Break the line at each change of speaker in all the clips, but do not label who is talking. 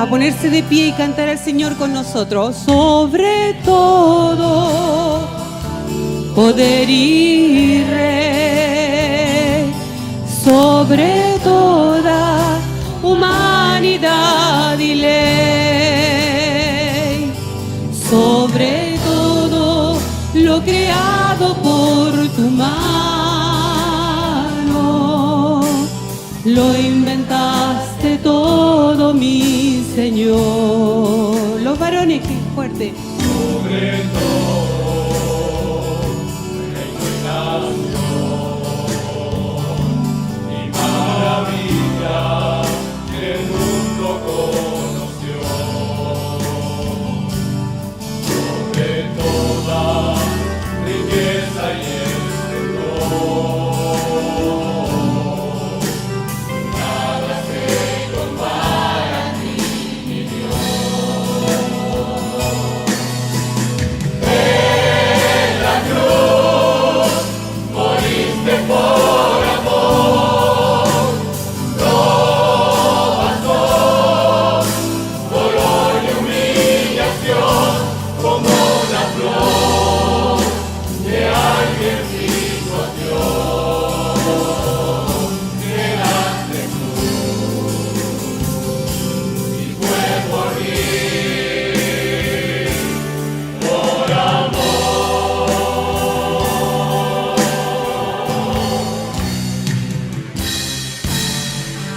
a ponerse de pie y cantar al Señor con nosotros. Sobre todo poder y rey, sobre toda humanidad y ley, sobre todo lo creado por tu mano, lo inventaste todo, mi Señor. Los varones, qué fuerte.
Sobre todo, reino y nación, y maravilla que el mundo conoció. Sobre toda riqueza y esplendor, nada se compara a ti, mi Dios. En la cruz moriste por amor, no bastó dolor y humillación como la flor que alguien quiso a Dios. Quedaste tú y fue por mí, por amor.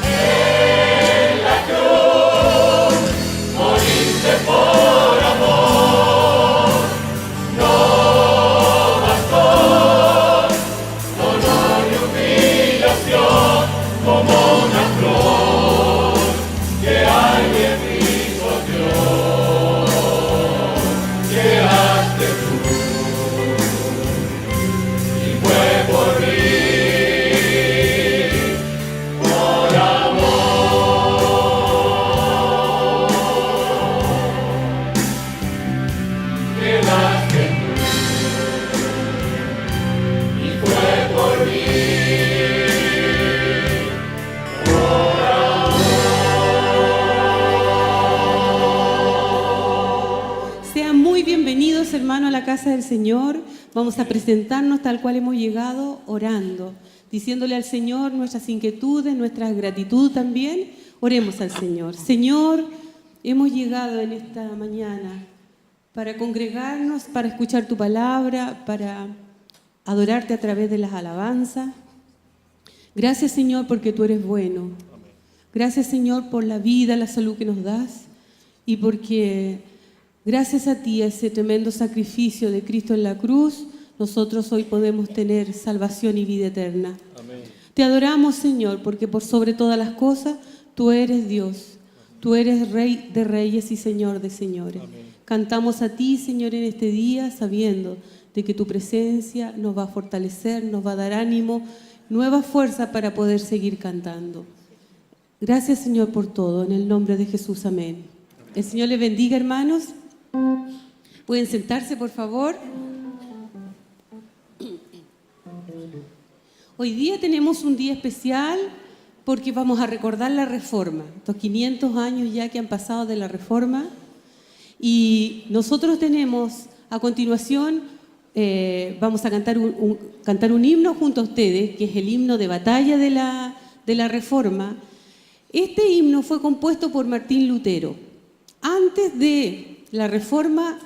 En la cruz moriste por amor, no bastó dolor y humillación como una flor que alguien hizo a Dios. Quedaste tú y fue por mí, por amor. Quedaste tú y fue por mí, por amor.
Sean muy bienvenidos, hermanos, a la casa del Señor. Vamos a presentarnos tal cual hemos llegado, orando, diciéndole al Señor nuestras inquietudes, nuestra gratitud también. Oremos al Señor. Señor, hemos llegado en esta mañana para congregarnos, para escuchar tu palabra, para adorarte a través de las alabanzas. Gracias, Señor, porque tú eres bueno. Gracias, Señor, por la vida, la salud que nos das y porque gracias a ti, a ese tremendo sacrificio de Cristo en la cruz, nosotros hoy podemos tener salvación y vida eterna.
Amén.
Te adoramos, Señor, porque por sobre todas las cosas tú eres Dios. Tú eres Rey de reyes y Señor de señores.
Amén.
Cantamos a ti, Señor, en este día, sabiendo de que tu presencia nos va a fortalecer, nos va a dar ánimo, nueva fuerza para poder seguir cantando. Gracias, Señor, por todo. En el nombre de Jesús, amén. El Señor les bendiga, hermanos. Pueden sentarse, por favor. Hoy día tenemos un día especial porque vamos a recordar la Reforma, estos 500 años ya que han pasado de la Reforma. Y nosotros tenemos, a continuación, vamos a cantar un himno junto a ustedes, que es el himno de batalla de la Reforma. Este himno fue compuesto por Martín Lutero. Antes de la Reforma,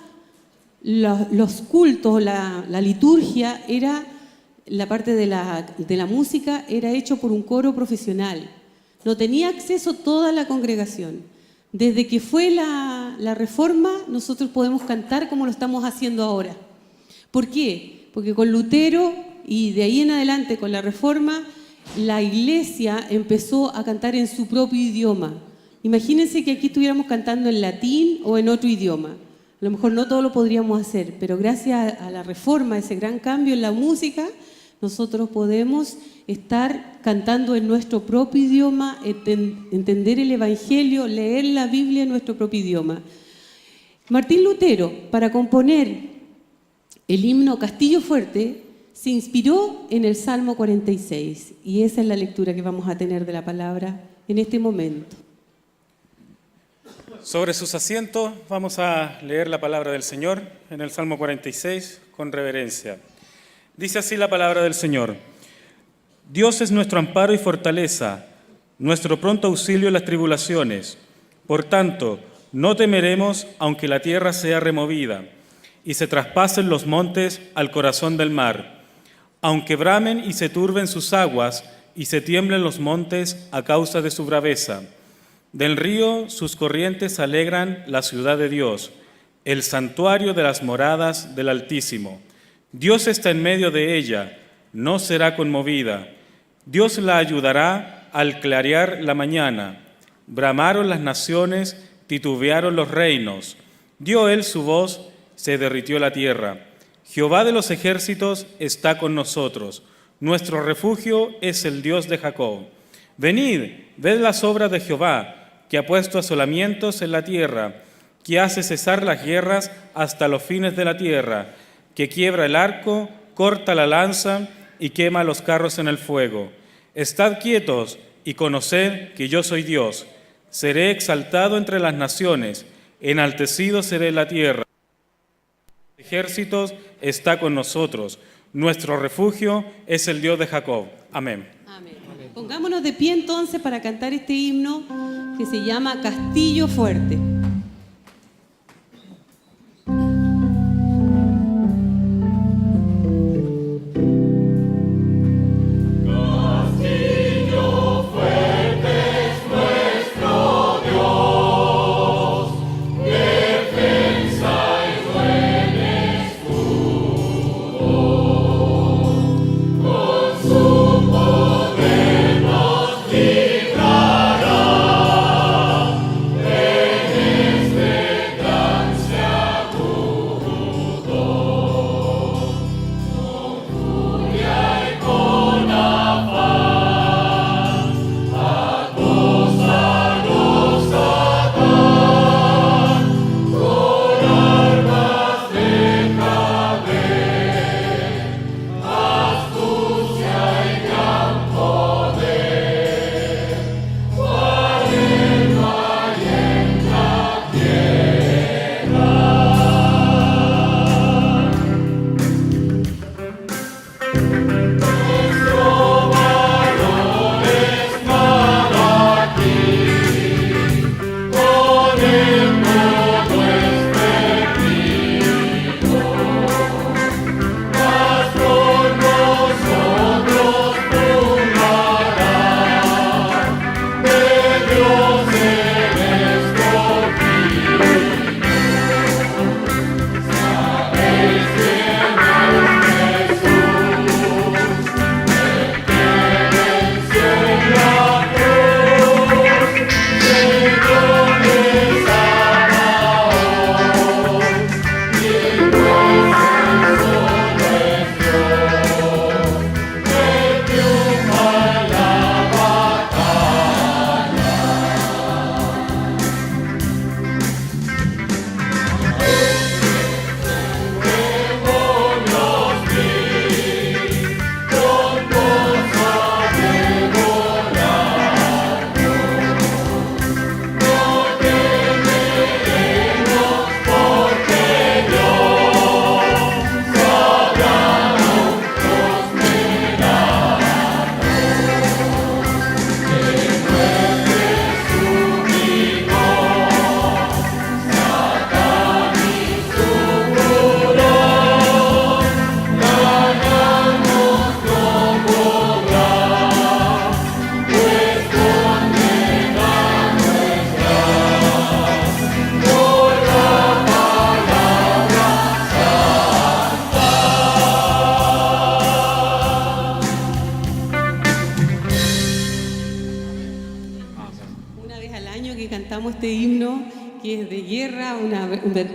los cultos, la liturgia, la parte de la música era hecho por un coro profesional. No tenía acceso toda la congregación. Desde que fue la Reforma, nosotros podemos cantar como lo estamos haciendo ahora. ¿Por qué? Porque con Lutero y de ahí en adelante con la Reforma, la iglesia empezó a cantar en su propio idioma. Imagínense que aquí estuviéramos cantando en latín o en otro idioma. A lo mejor no todo lo podríamos hacer, pero gracias a la Reforma, ese gran cambio en la música, nosotros podemos estar cantando en nuestro propio idioma, entender el Evangelio, leer la Biblia en nuestro propio idioma. Martín Lutero, para componer el himno Castillo Fuerte, se inspiró en el Salmo 46, y esa es la lectura que vamos a tener de la palabra en este momento.
Sobre sus asientos vamos a leer la palabra del Señor en el Salmo 46 con reverencia. Dice así la palabra del Señor: Dios es nuestro amparo y fortaleza, nuestro pronto auxilio en las tribulaciones. Por tanto, no temeremos aunque la tierra sea removida y se traspasen los montes al corazón del mar, aunque bramen y se turben sus aguas y se tiemblen los montes a causa de su braveza. Del río sus corrientes alegran la ciudad de Dios, el santuario de las moradas del Altísimo. Dios está en medio de ella, no será conmovida. Dios la ayudará al clarear la mañana. Bramaron las naciones, titubearon los reinos. Dio él su voz, se derritió la tierra. Jehová de los ejércitos está con nosotros. Nuestro refugio es el Dios de Jacob. Venid, ved las obras de Jehová, que ha puesto asolamientos en la tierra, que hace cesar las guerras hasta los fines de la tierra, que quiebra el arco, corta la lanza y quema los carros en el fuego. Estad quietos y conoced que yo soy Dios. Seré exaltado entre las naciones, enaltecido seré en la tierra. Ejércitos está con nosotros. Nuestro refugio es el Dios de Jacob. Amén.
Amén. Pongámonos de pie entonces para cantar este himno que se llama Castillo Fuerte.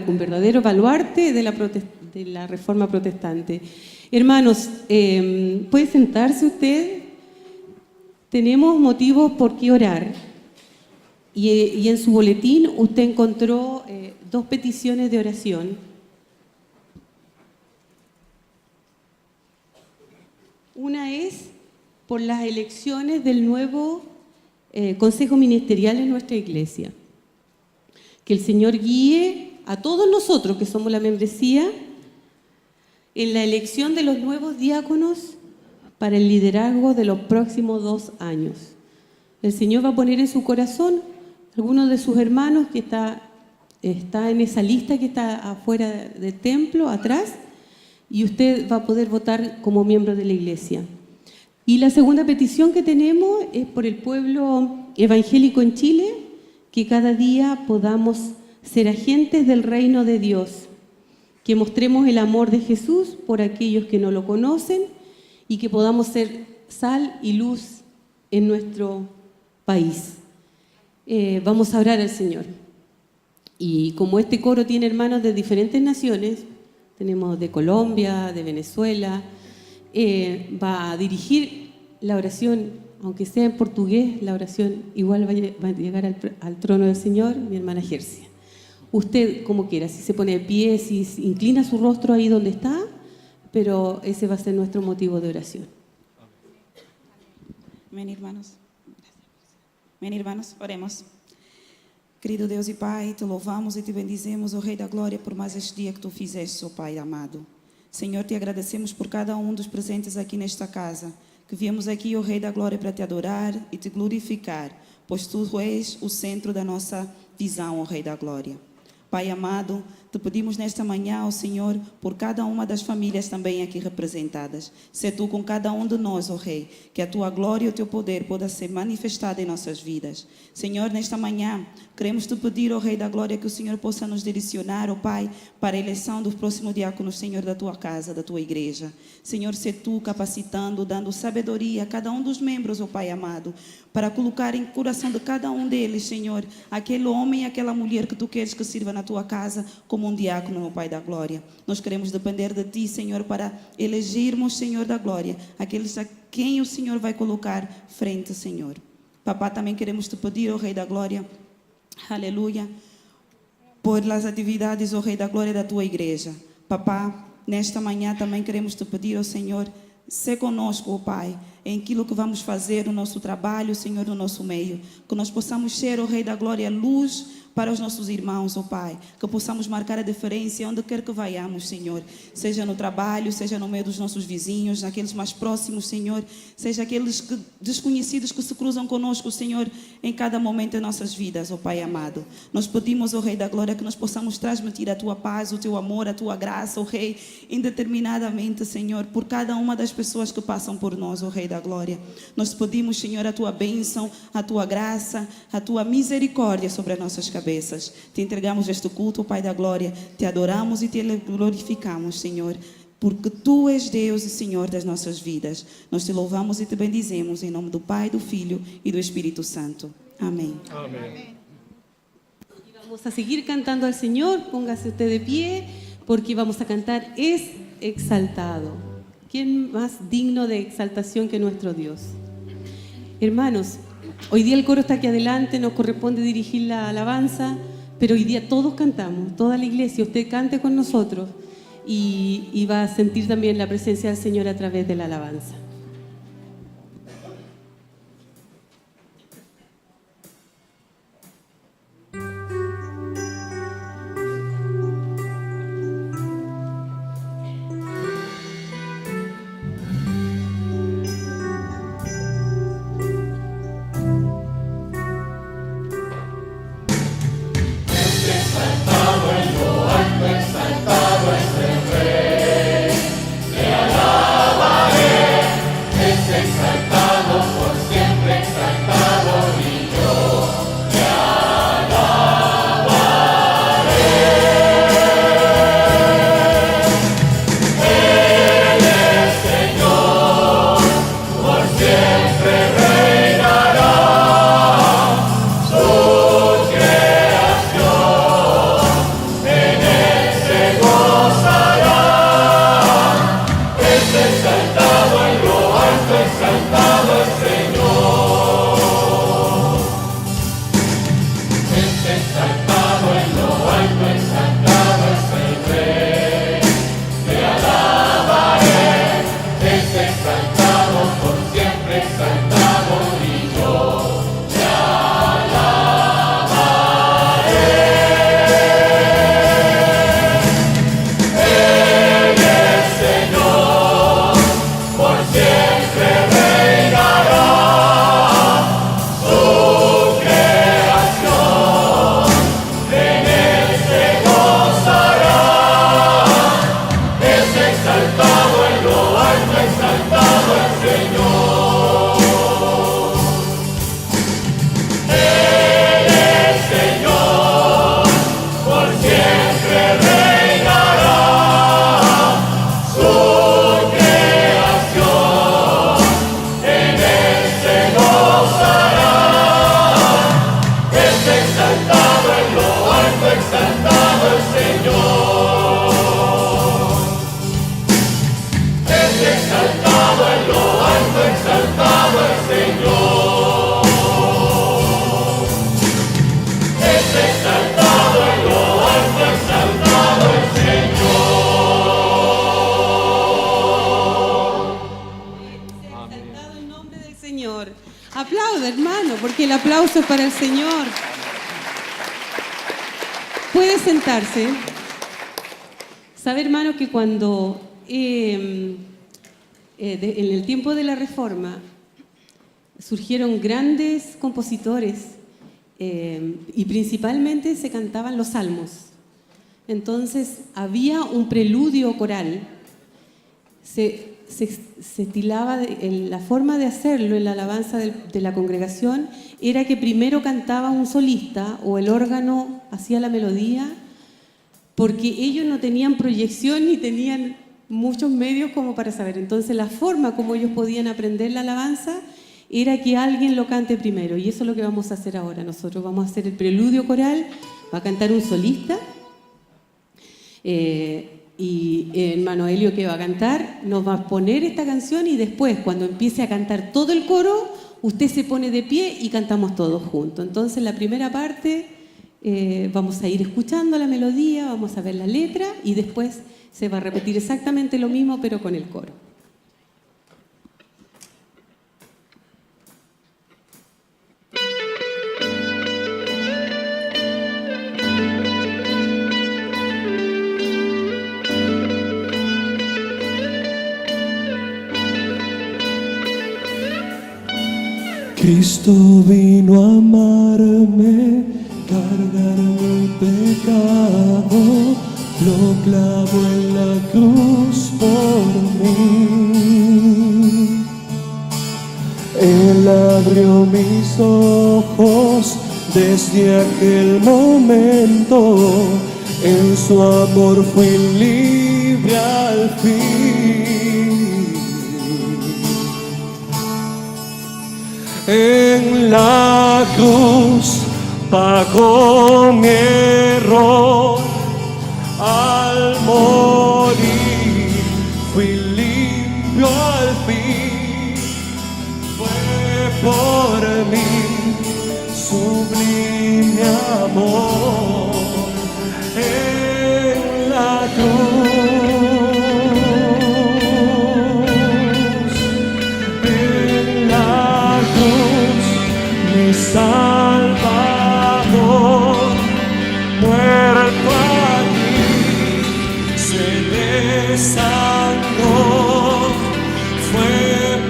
Un verdadero baluarte de la Reforma Protestante. Hermanos, ¿puede sentarse usted? Tenemos motivos por qué orar. Y en su boletín usted encontró dos peticiones de oración. Una es por las elecciones del nuevo Consejo Ministerial en nuestra iglesia. Que el Señor guíe a todos nosotros que somos la membresía en la elección de los nuevos diáconos para el liderazgo de los próximos 2 años. El Señor va a poner en su corazón algunos de sus hermanos que está en esa lista que está afuera del templo, atrás, y usted va a poder votar como miembro de la iglesia. Y la segunda petición que tenemos es por el pueblo evangélico en Chile, que cada día podamos ser agentes del reino de Dios, que mostremos el amor de Jesús por aquellos que no lo conocen y que podamos ser sal y luz en nuestro país. Vamos a orar al Señor. Y como este coro tiene hermanos de diferentes naciones, tenemos de Colombia, de Venezuela, va a dirigir la oración, aunque sea en portugués, la oración igual va a llegar al trono del Señor, mi hermana Gersia. Usted, como quiera, si se pone de pie, si inclina su rostro ahí donde está, pero ese va a ser nuestro motivo de oración.
Amém, irmãos? Amém, irmãos? Oremos. Querido Deus e Pai, te louvamos e te bendizemos, ó Rei da Glória, por mais este dia que tu fizeste, ó Pai amado. Senhor, te agradecemos por cada um dos presentes aqui nesta casa, que viemos aqui, ó Rei da Glória, para te adorar e te glorificar, pois tu és o centro da nossa visão, ó Rei da Glória. Pai amado, te pedimos nesta manhã, ó Senhor, por cada uma das famílias também aqui representadas. Se tu com cada um de nós, ó Rei, que a tua glória e o teu poder possa ser manifestado em nossas vidas. Senhor, nesta manhã, queremos te pedir, ó Rei da Glória, que o Senhor possa nos direcionar, ó Pai, para a eleição dos próximos diáconos, Senhor, da tua casa, da tua igreja. Senhor, se tu capacitando, dando sabedoria a cada um dos membros, ó Pai amado, para colocar em coração de cada um deles, Senhor, aquele homem e aquela mulher que tu queres que sirva na tua casa como um diácono, ó Pai da Glória. Nós queremos depender de ti, Senhor, para elegermos, Senhor da Glória, aqueles a quem o Senhor vai colocar frente, Senhor. Papá, também queremos te pedir, ó Rei da Glória, aleluia, por as atividades, ó Rei da Glória, da tua igreja. Papá, nesta manhã também queremos te pedir, ó Senhor, se conosco, ó Pai, em aquilo que vamos fazer no nosso trabalho, Senhor, no nosso meio. Que nós possamos ser, ó Rei da Glória, luz para os nossos irmãos, ó Pai. Que possamos marcar a diferença onde quer que vayamos, Senhor. Seja no trabalho, seja no meio dos nossos vizinhos, naqueles mais próximos, Senhor. Seja aqueles desconhecidos que se cruzam conosco, Senhor, em cada momento de nossas vidas, ó Pai amado. Nós pedimos, ó Rei da Glória, que nós possamos transmitir a tua paz, o teu amor, a tua graça, ó Rei, indeterminadamente, Senhor, por cada uma das pessoas que passam por nós, ó Rei da Glória. Nós pedimos, Senhor, a tua bênção, a tua graça, a tua misericórdia sobre as nossas cabeças. Te entregamos este culto, Pai da Glória, te adoramos e te glorificamos, Senhor, porque tu és Deus e Senhor das nossas vidas. Nós te louvamos e te bendizemos em nome do Pai, do Filho e do Espírito Santo. Amém.
Amén.
Vamos a seguir cantando al Señor, póngase usted de pie, porque vamos a cantar Es exaltado. ¿Quién más digno de exaltación que nuestro Dios? Hermanos, hoy día el coro está aquí adelante, nos corresponde dirigir la alabanza, pero hoy día todos cantamos, toda la iglesia, usted cante con nosotros y va a sentir también la presencia del Señor a través de la alabanza.
Te alabaré.
hermano, porque el aplauso es para el Señor. Puede sentarse. Sabe, hermano, que cuando en el tiempo de la Reforma surgieron grandes compositores y principalmente se cantaban los salmos. Entonces había un preludio coral. Se estilaba, la forma de hacerlo en la alabanza de la congregación era que primero cantaba un solista o el órgano hacía la melodía, porque ellos no tenían proyección ni tenían muchos medios como para saber. Entonces la forma como ellos podían aprender la alabanza era que alguien lo cante primero, y eso es lo que vamos a hacer ahora. Nosotros vamos a hacer el preludio coral, va a cantar un solista, y hermano Helio, que va a cantar, nos va a poner esta canción, y después cuando empiece a cantar todo el coro, usted se pone de pie y cantamos todos juntos. Entonces la primera parte vamos a ir escuchando la melodía, vamos a ver la letra, y después se va a repetir exactamente lo mismo pero con el coro.
Cristo vino a amarme, cargar mi pecado, lo clavó en la cruz por mí. Él abrió mis ojos desde aquel momento, en su amor fui libre al fin. En la cruz pagó mi error, al morir fui limpio al fin. Fue por mí sublime amor en la cruz, en la cruz mi Salvador, muerto allí se desangró. Fue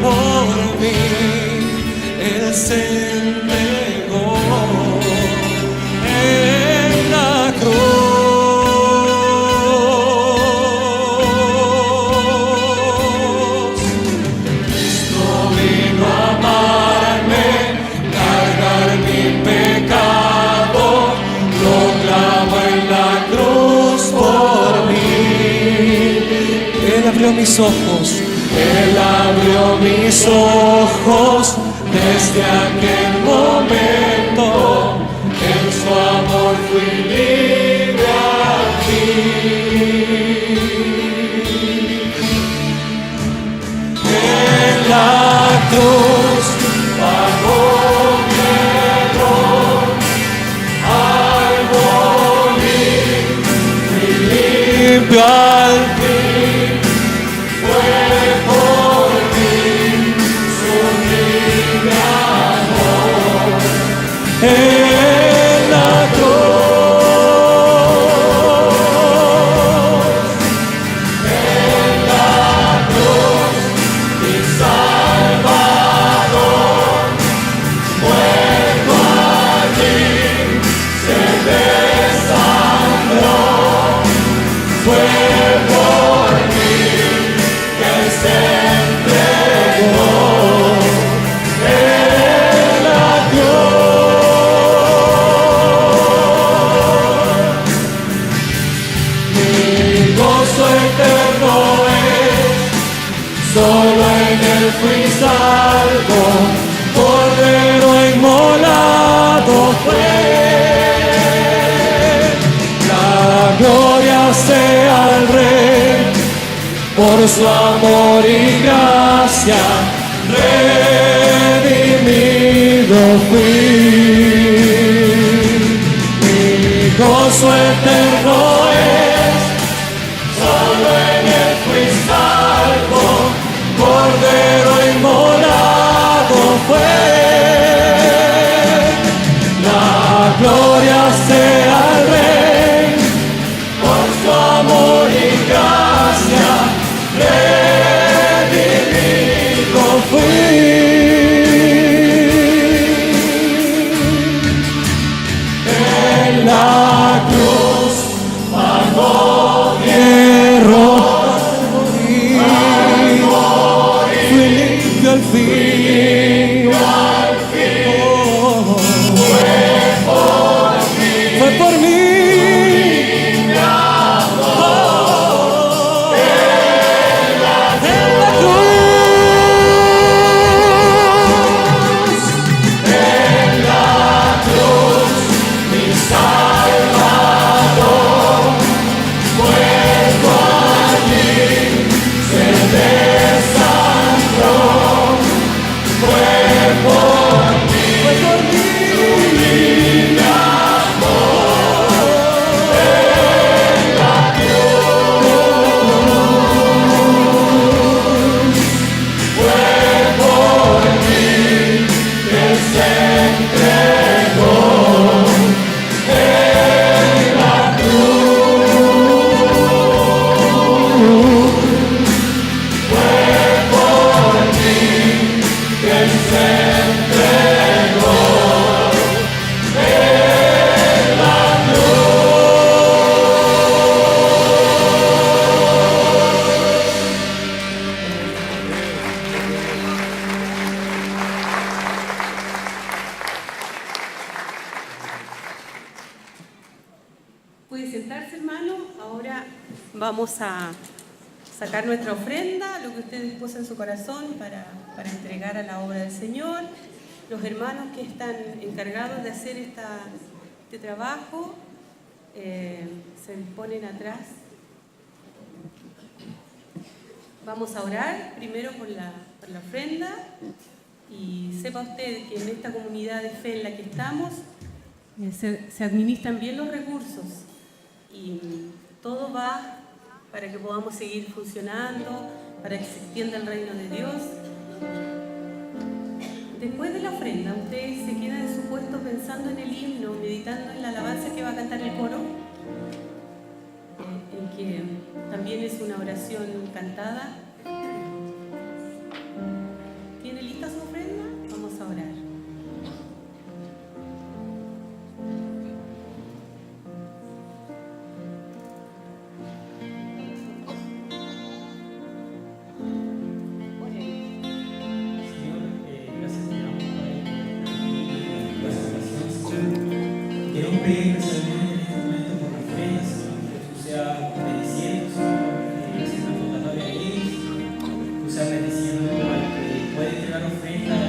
por mí, Él se entregó en la cruz. Cristo vino a amarme, cargar mi pecado, lo clavó en la cruz por mí. Él abrió mis ojos, Él abrió mis ojos desde aquel momento, en su amor fui libre al fin. En la cruz pagó mi error, al morir fui limpio al fin. Fue por mí sublime amor en la cruz, en la cruz mi Salvador, muerto allí se desangró. Fue por mí que se entregó en la cruz. Mi gozo eterno es, solo en Él fui salvo, Cordero inmolado fue. La gloria sea al Rey, por su amor y gracia, redimido fui. Mi gozo eterno es, solo en Él fui salvo, Cordero inmolado fue.
Vamos a sacar nuestra ofrenda, lo que usted dispuso en su corazón para entregar a la obra del Señor. Los hermanos que están encargados de hacer este trabajo se disponen atrás. Vamos a orar primero por la ofrenda y sepa usted que en esta comunidad de fe en la que estamos se administran bien los recursos y todo va para que podamos seguir funcionando, para que se extienda el reino de Dios. Después de la ofrenda, usted se queda en su puesto pensando en el himno, meditando en la alabanza que va a cantar el coro, en que también es una oración cantada. ¿Tiene lista su ofrenda? Vamos a orar.
Queremos pedir especialmente en este momento por la ofrenda, Señor, que tú seas bendiciendo, Señor, gracias a la convocatoria de ellos, tú seas bendiciendo al que puede entregar ofrenda.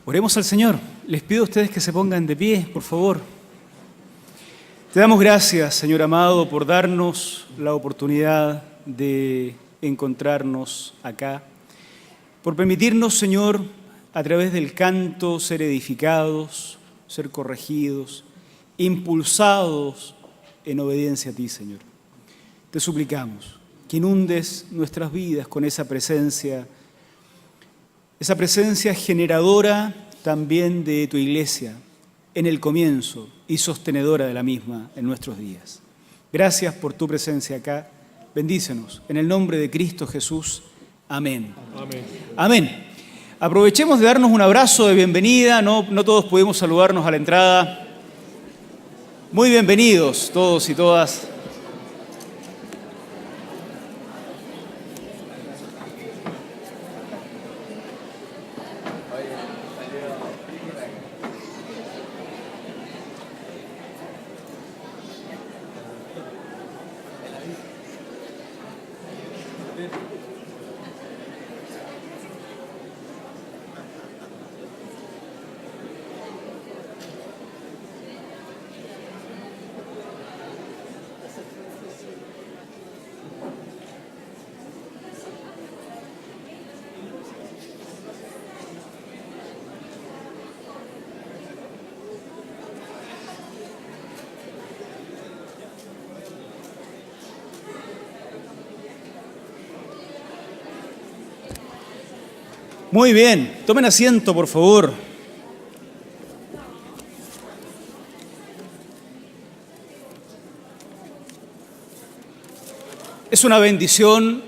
Oremos al Señor. Les pido a ustedes que se pongan de pie, por favor. Te damos gracias, Señor amado, por darnos la oportunidad de encontrarnos acá, por permitirnos, Señor, a través del canto, ser edificados, ser corregidos, impulsados en obediencia a ti, Señor. Te suplicamos que inundes nuestras vidas con esa presencia generadora también de tu iglesia en el comienzo y sostenedora de la misma en nuestros días. Gracias por tu presencia acá. Bendícenos. En el nombre de Cristo Jesús. Amén.
Amén.
Amén. Aprovechemos de darnos un abrazo de bienvenida. No todos pudimos saludarnos a la entrada. Muy bienvenidos todos y todas. Muy bien, tomen asiento, por favor. Es una bendición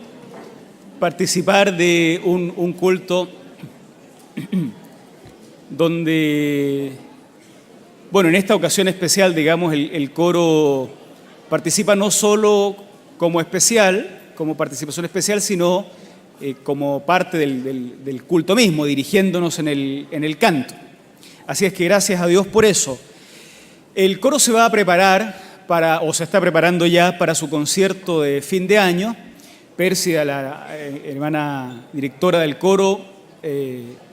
participar de un culto donde, bueno, en esta ocasión especial, digamos, el coro participa no solo como participación especial, sino como parte del culto mismo, dirigiéndonos en el canto. Así es que gracias a Dios por eso. El coro se va a preparar o se está preparando ya para su concierto de fin de año. Pérsia, la hermana directora del coro,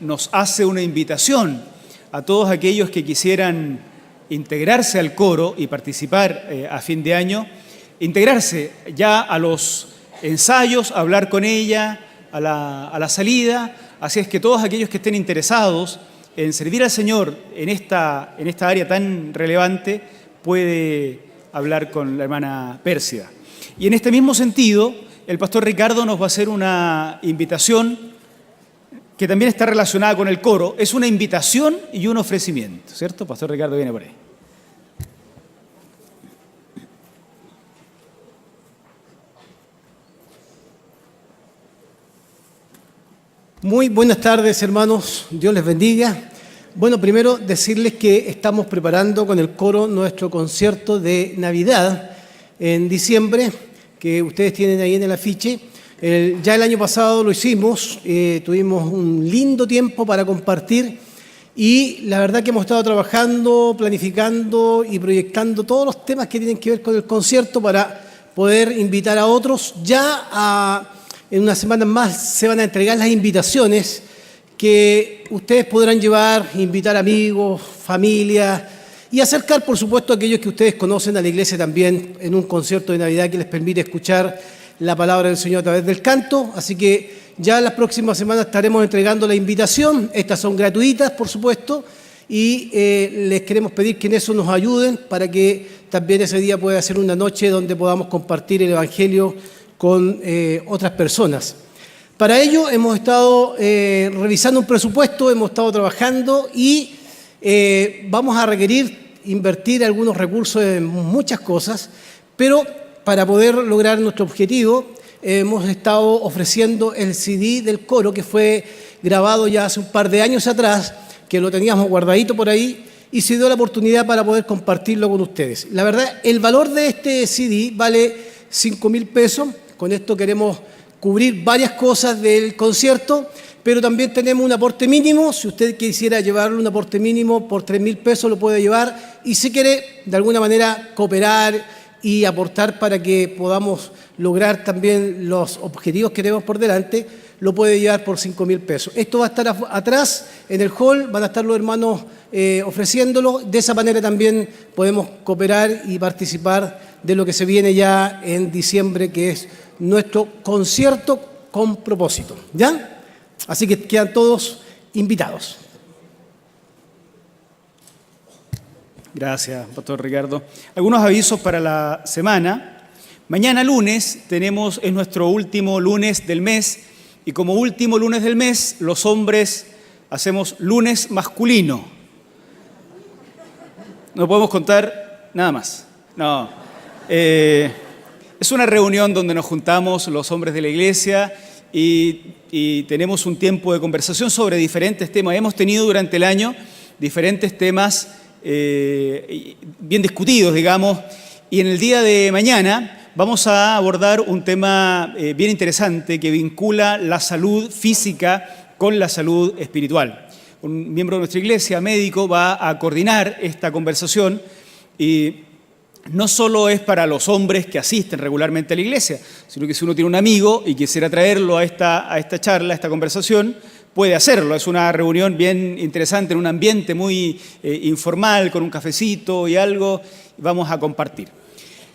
nos hace una invitación a todos aquellos que quisieran integrarse al coro y participar a fin de año, integrarse ya a los ensayos, hablar con ella, a la salida. Así es que todos aquellos que estén interesados en servir al Señor en esta área tan relevante, puede hablar con la hermana Pérsia. Y en este mismo sentido, el pastor Ricardo nos va a hacer una invitación que también está relacionada con el coro. Es una invitación y un ofrecimiento, ¿cierto? Pastor Ricardo viene por ahí.
Muy buenas tardes, hermanos. Dios les bendiga. Bueno, primero decirles que estamos preparando con el coro nuestro concierto de Navidad en diciembre, que ustedes tienen ahí en el afiche. Ya el año pasado lo hicimos, tuvimos un lindo tiempo para compartir y la verdad que hemos estado trabajando, planificando y proyectando todos los temas que tienen que ver con el concierto para poder invitar a otros. En unas semanas más se van a entregar las invitaciones que ustedes podrán llevar, invitar amigos, familia y acercar, por supuesto, a aquellos que ustedes conocen a la iglesia también en un concierto de Navidad que les permite escuchar la palabra del Señor a través del canto. Así que ya en las próximas semanas estaremos entregando la invitación. Estas son gratuitas, por supuesto, y les queremos pedir que en eso nos ayuden para que también ese día pueda ser una noche donde podamos compartir el Evangelio con otras personas. Para ello hemos estado revisando un presupuesto, hemos estado trabajando y vamos a requerir invertir algunos recursos en muchas cosas, pero para poder lograr nuestro objetivo hemos estado ofreciendo el CD del coro que fue grabado ya hace un par de años atrás, que lo teníamos guardadito por ahí y se dio la oportunidad para poder compartirlo con ustedes. La verdad, el valor de este CD vale 5.000 pesos. Con esto queremos cubrir varias cosas del concierto, pero también tenemos un aporte mínimo. Si usted quisiera llevarle un aporte mínimo por 3.000 pesos, lo puede llevar. Y si quiere, de alguna manera, cooperar y aportar para que podamos lograr también los objetivos que tenemos por delante, lo puede llevar por 5.000 pesos. Esto va a estar atrás en el hall, van a estar los hermanos ofreciéndolo. De esa manera también podemos cooperar y participar de lo que se viene ya en diciembre, que es nuestro concierto con propósito, ¿ya? Así que quedan todos invitados.
Gracias, Pastor Ricardo. Algunos avisos para la semana. Mañana lunes es nuestro último lunes del mes, y como último lunes del mes, los hombres hacemos lunes masculino. No podemos contar nada más. No. Es una reunión donde nos juntamos los hombres de la iglesia y tenemos un tiempo de conversación sobre diferentes temas. Hemos tenido durante el año diferentes temas bien discutidos, digamos, y en el día de mañana vamos a abordar un tema bien interesante que vincula la salud física con la salud espiritual. Un miembro de nuestra iglesia, médico, va a coordinar esta conversación, y no solo es para los hombres que asisten regularmente a la iglesia, sino que si uno tiene un amigo y quisiera traerlo a esta charla, a esta conversación, puede hacerlo. Es una reunión bien interesante, en un ambiente muy informal, con un cafecito y algo, vamos a compartir.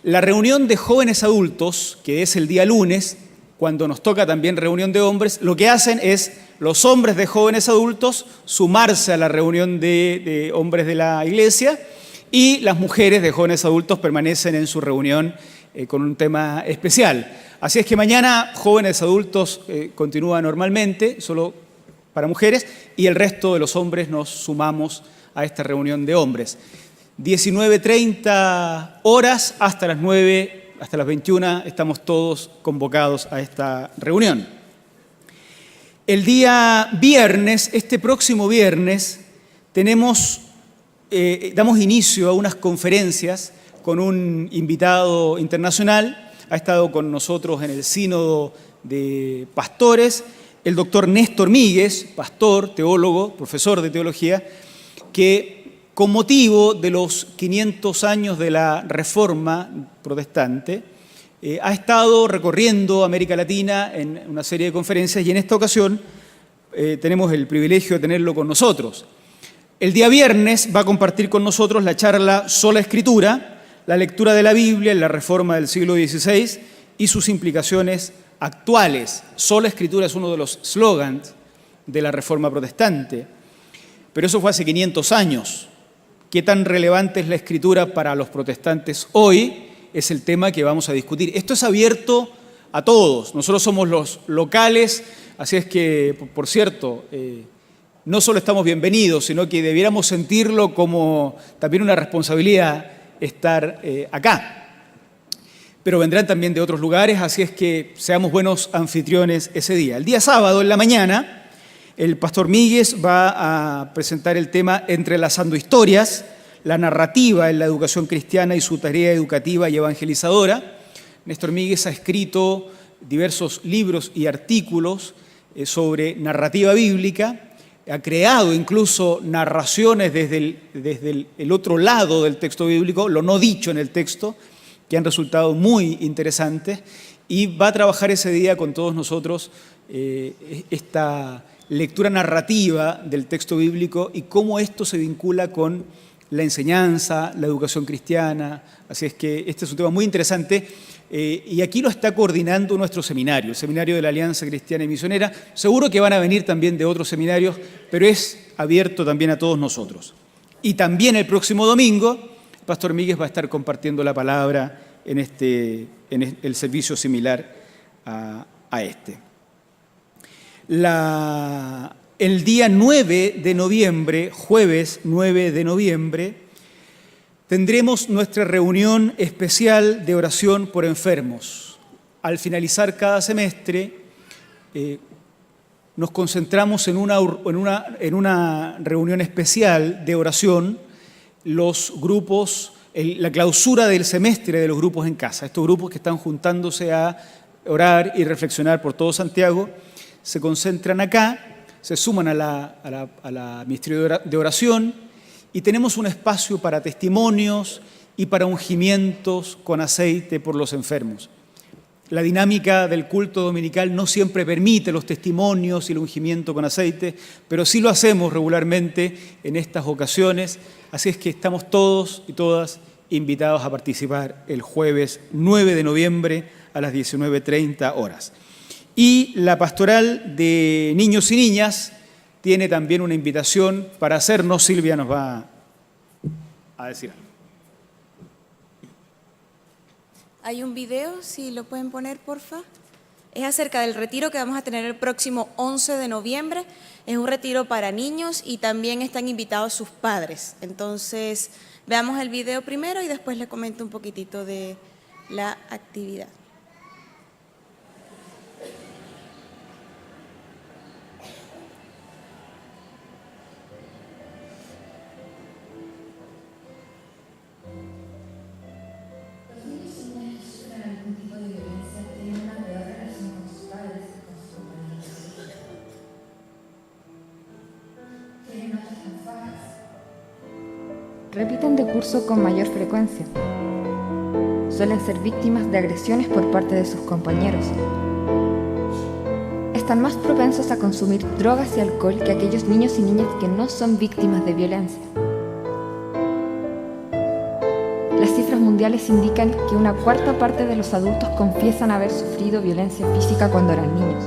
La reunión de jóvenes adultos, que es el día lunes, cuando nos toca también reunión de hombres, lo que hacen es los hombres de jóvenes adultos sumarse a la reunión de hombres de la iglesia, y las mujeres de jóvenes adultos permanecen en su reunión con un tema especial. Así es que mañana jóvenes adultos continúa normalmente, solo para mujeres, y el resto de los hombres nos sumamos a esta reunión de hombres. 19:30 horas hasta las 9, hasta las 21, estamos todos convocados a esta reunión. El día viernes, este próximo viernes, damos inicio a unas conferencias con un invitado internacional. Ha estado con nosotros en el sínodo de pastores el doctor Néstor Míguez, pastor, teólogo, profesor de teología, que con motivo de los 500 años de la Reforma Protestante, ha estado recorriendo América Latina en una serie de conferencias, y en esta ocasión tenemos el privilegio de tenerlo con nosotros. El día viernes va a compartir con nosotros la charla Sola Escritura, la lectura de la Biblia en la Reforma del siglo XVI y sus implicaciones actuales. Sola Escritura es uno de los slogans de la Reforma Protestante, pero eso fue hace 500 años. ¿Qué tan relevante es la Escritura para los protestantes hoy? Es el tema que vamos a discutir. Esto es abierto a todos. Nosotros somos los locales, así es que, por cierto, no solo estamos bienvenidos, sino que debiéramos sentirlo como también una responsabilidad estar acá. Pero vendrán también de otros lugares, así es que seamos buenos anfitriones ese día. El día sábado, en la mañana, el pastor Míguez va a presentar el tema Entrelazando Historias, la narrativa en la educación cristiana y su tarea educativa y evangelizadora. Néstor Míguez ha escrito diversos libros y artículos sobre narrativa bíblica, ha creado incluso narraciones desde el otro lado del texto bíblico, lo no dicho en el texto, que han resultado muy interesantes, y va a trabajar ese día con todos nosotros esta lectura narrativa del texto bíblico y cómo esto se vincula con la enseñanza, la educación cristiana. Así es que este es un tema muy interesante, y aquí lo está coordinando nuestro seminario, el Seminario de la Alianza Cristiana y Misionera. Seguro que van a venir también de otros seminarios, pero es abierto también a todos nosotros. Y también el próximo domingo, el pastor Míguez va a estar compartiendo la palabra en el servicio similar a este. El día 9 de noviembre, jueves 9 de noviembre, tendremos nuestra reunión especial de oración por enfermos. Al finalizar cada semestre, nos concentramos en una reunión especial de oración, los grupos, la clausura del semestre de los grupos en casa. Estos grupos que están juntándose a orar y reflexionar por todo Santiago, se concentran acá, se suman a la ministerio de oración, y tenemos un espacio para testimonios y para ungimientos con aceite por los enfermos. La dinámica del culto dominical no siempre permite los testimonios y el ungimiento con aceite, pero sí lo hacemos regularmente en estas ocasiones, así es que estamos todos y todas invitados a participar el jueves 9 de noviembre a las 19:30 horas. Y la pastoral de niños y niñas tiene también una invitación para hacernos. Silvia nos va a decir algo.
Hay un video, si lo pueden poner, porfa. Es acerca del retiro que vamos a tener el próximo 11 de noviembre. Es un retiro para niños y también están invitados sus padres. Entonces, veamos el video primero y después les comento un poquitito de la actividad.
Repiten de curso con mayor frecuencia. Suelen ser víctimas de agresiones por parte de sus compañeros. Están más propensos a consumir drogas y alcohol que aquellos niños y niñas que no son víctimas de violencia. Las cifras mundiales indican que una cuarta parte de los adultos confiesan haber sufrido violencia física cuando eran niños.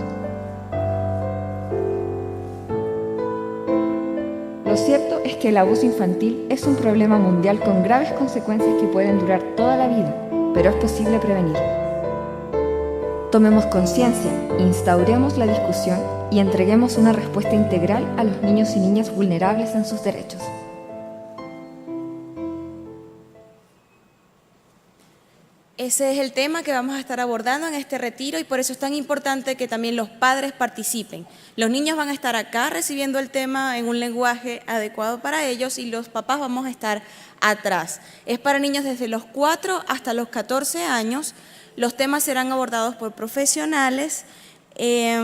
Lo cierto es que el abuso infantil es un problema mundial con graves consecuencias que pueden durar toda la vida, pero es posible prevenir. Tomemos conciencia, instauremos la discusión y entreguemos una respuesta integral a los niños y niñas vulnerables en sus derechos.
Ese es el tema que vamos a estar abordando en este retiro y por eso es tan importante que también los padres participen. Los niños van a estar acá recibiendo el tema en un lenguaje adecuado para ellos y los papás vamos a estar atrás. Es para niños desde los 4 hasta los 14 años. Los temas serán abordados por profesionales. Es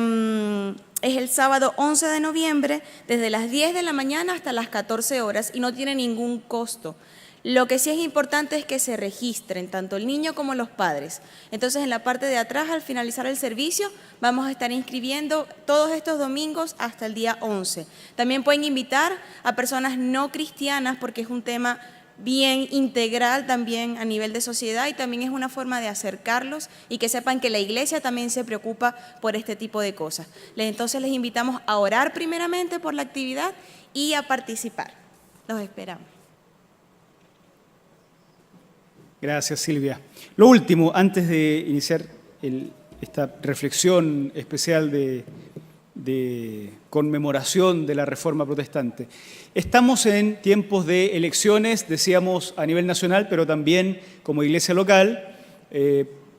el sábado 11 de noviembre desde las 10 de la mañana hasta las 14 horas y no tiene ningún costo. Lo que sí es importante es que se registren tanto el niño como los padres. Entonces, en la parte de atrás, al finalizar el servicio, vamos a estar inscribiendo todos estos domingos hasta el día 11. También pueden invitar a personas no cristianas porque es un tema bien integral también a nivel de sociedad y también es una forma de acercarlos y que sepan que la iglesia también se preocupa por este tipo de cosas. Entonces, les invitamos a orar primeramente por la actividad y a participar. Los esperamos.
Gracias, Silvia. Lo último, antes de iniciar esta reflexión especial de conmemoración de la Reforma Protestante. Estamos en tiempos de elecciones, decíamos a nivel nacional, pero también como iglesia local,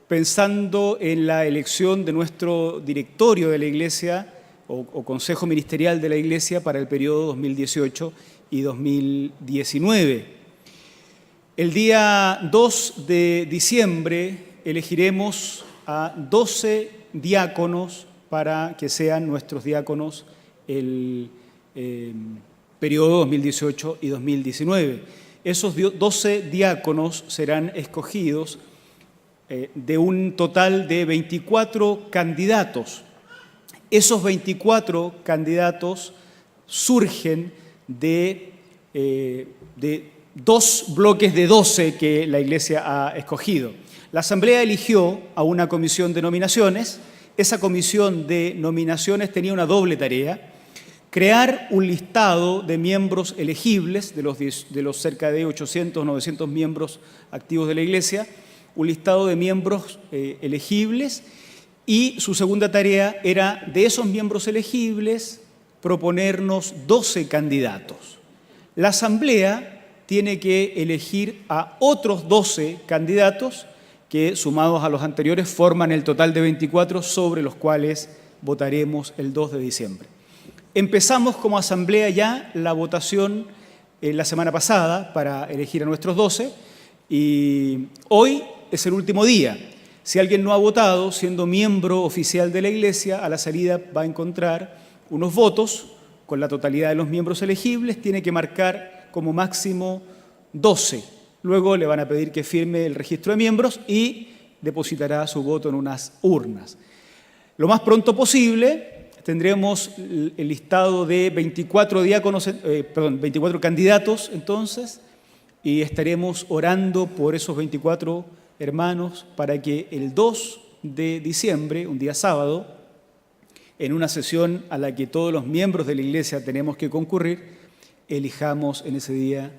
pensando en la elección de nuestro directorio de la iglesia o consejo ministerial de la iglesia para el periodo 2018 y 2019. El día 2 de diciembre elegiremos a 12 diáconos para que sean nuestros diáconos el periodo 2018 y 2019. Esos 12 diáconos serán escogidos de un total de 24 candidatos. Esos 24 candidatos surgen de 2 bloques de 12 que la Iglesia ha escogido. La Asamblea eligió a una comisión de nominaciones. Esa comisión de nominaciones tenía una doble tarea: crear un listado de miembros elegibles, de los cerca de 800 o 900 miembros activos de la Iglesia, un listado de miembros elegibles, y su segunda tarea era, de esos miembros elegibles, proponernos 12 candidatos. La Asamblea tiene que elegir a otros 12 candidatos que, sumados a los anteriores, forman el total de 24 sobre los cuales votaremos el 2 de diciembre. Empezamos como asamblea ya la votación la semana pasada para elegir a nuestros 12 y hoy es el último día. Si alguien no ha votado, siendo miembro oficial de la Iglesia, a la salida va a encontrar unos votos con la totalidad de los miembros elegibles, tiene que marcar como máximo 12. Luego le van a pedir que firme el registro de miembros y depositará su voto en unas urnas. Lo más pronto posible tendremos el listado de 24 candidatos entonces, y estaremos orando por esos 24 hermanos para que el 2 de diciembre, un día sábado, en una sesión a la que todos los miembros de la Iglesia tenemos que concurrir, elijamos en ese día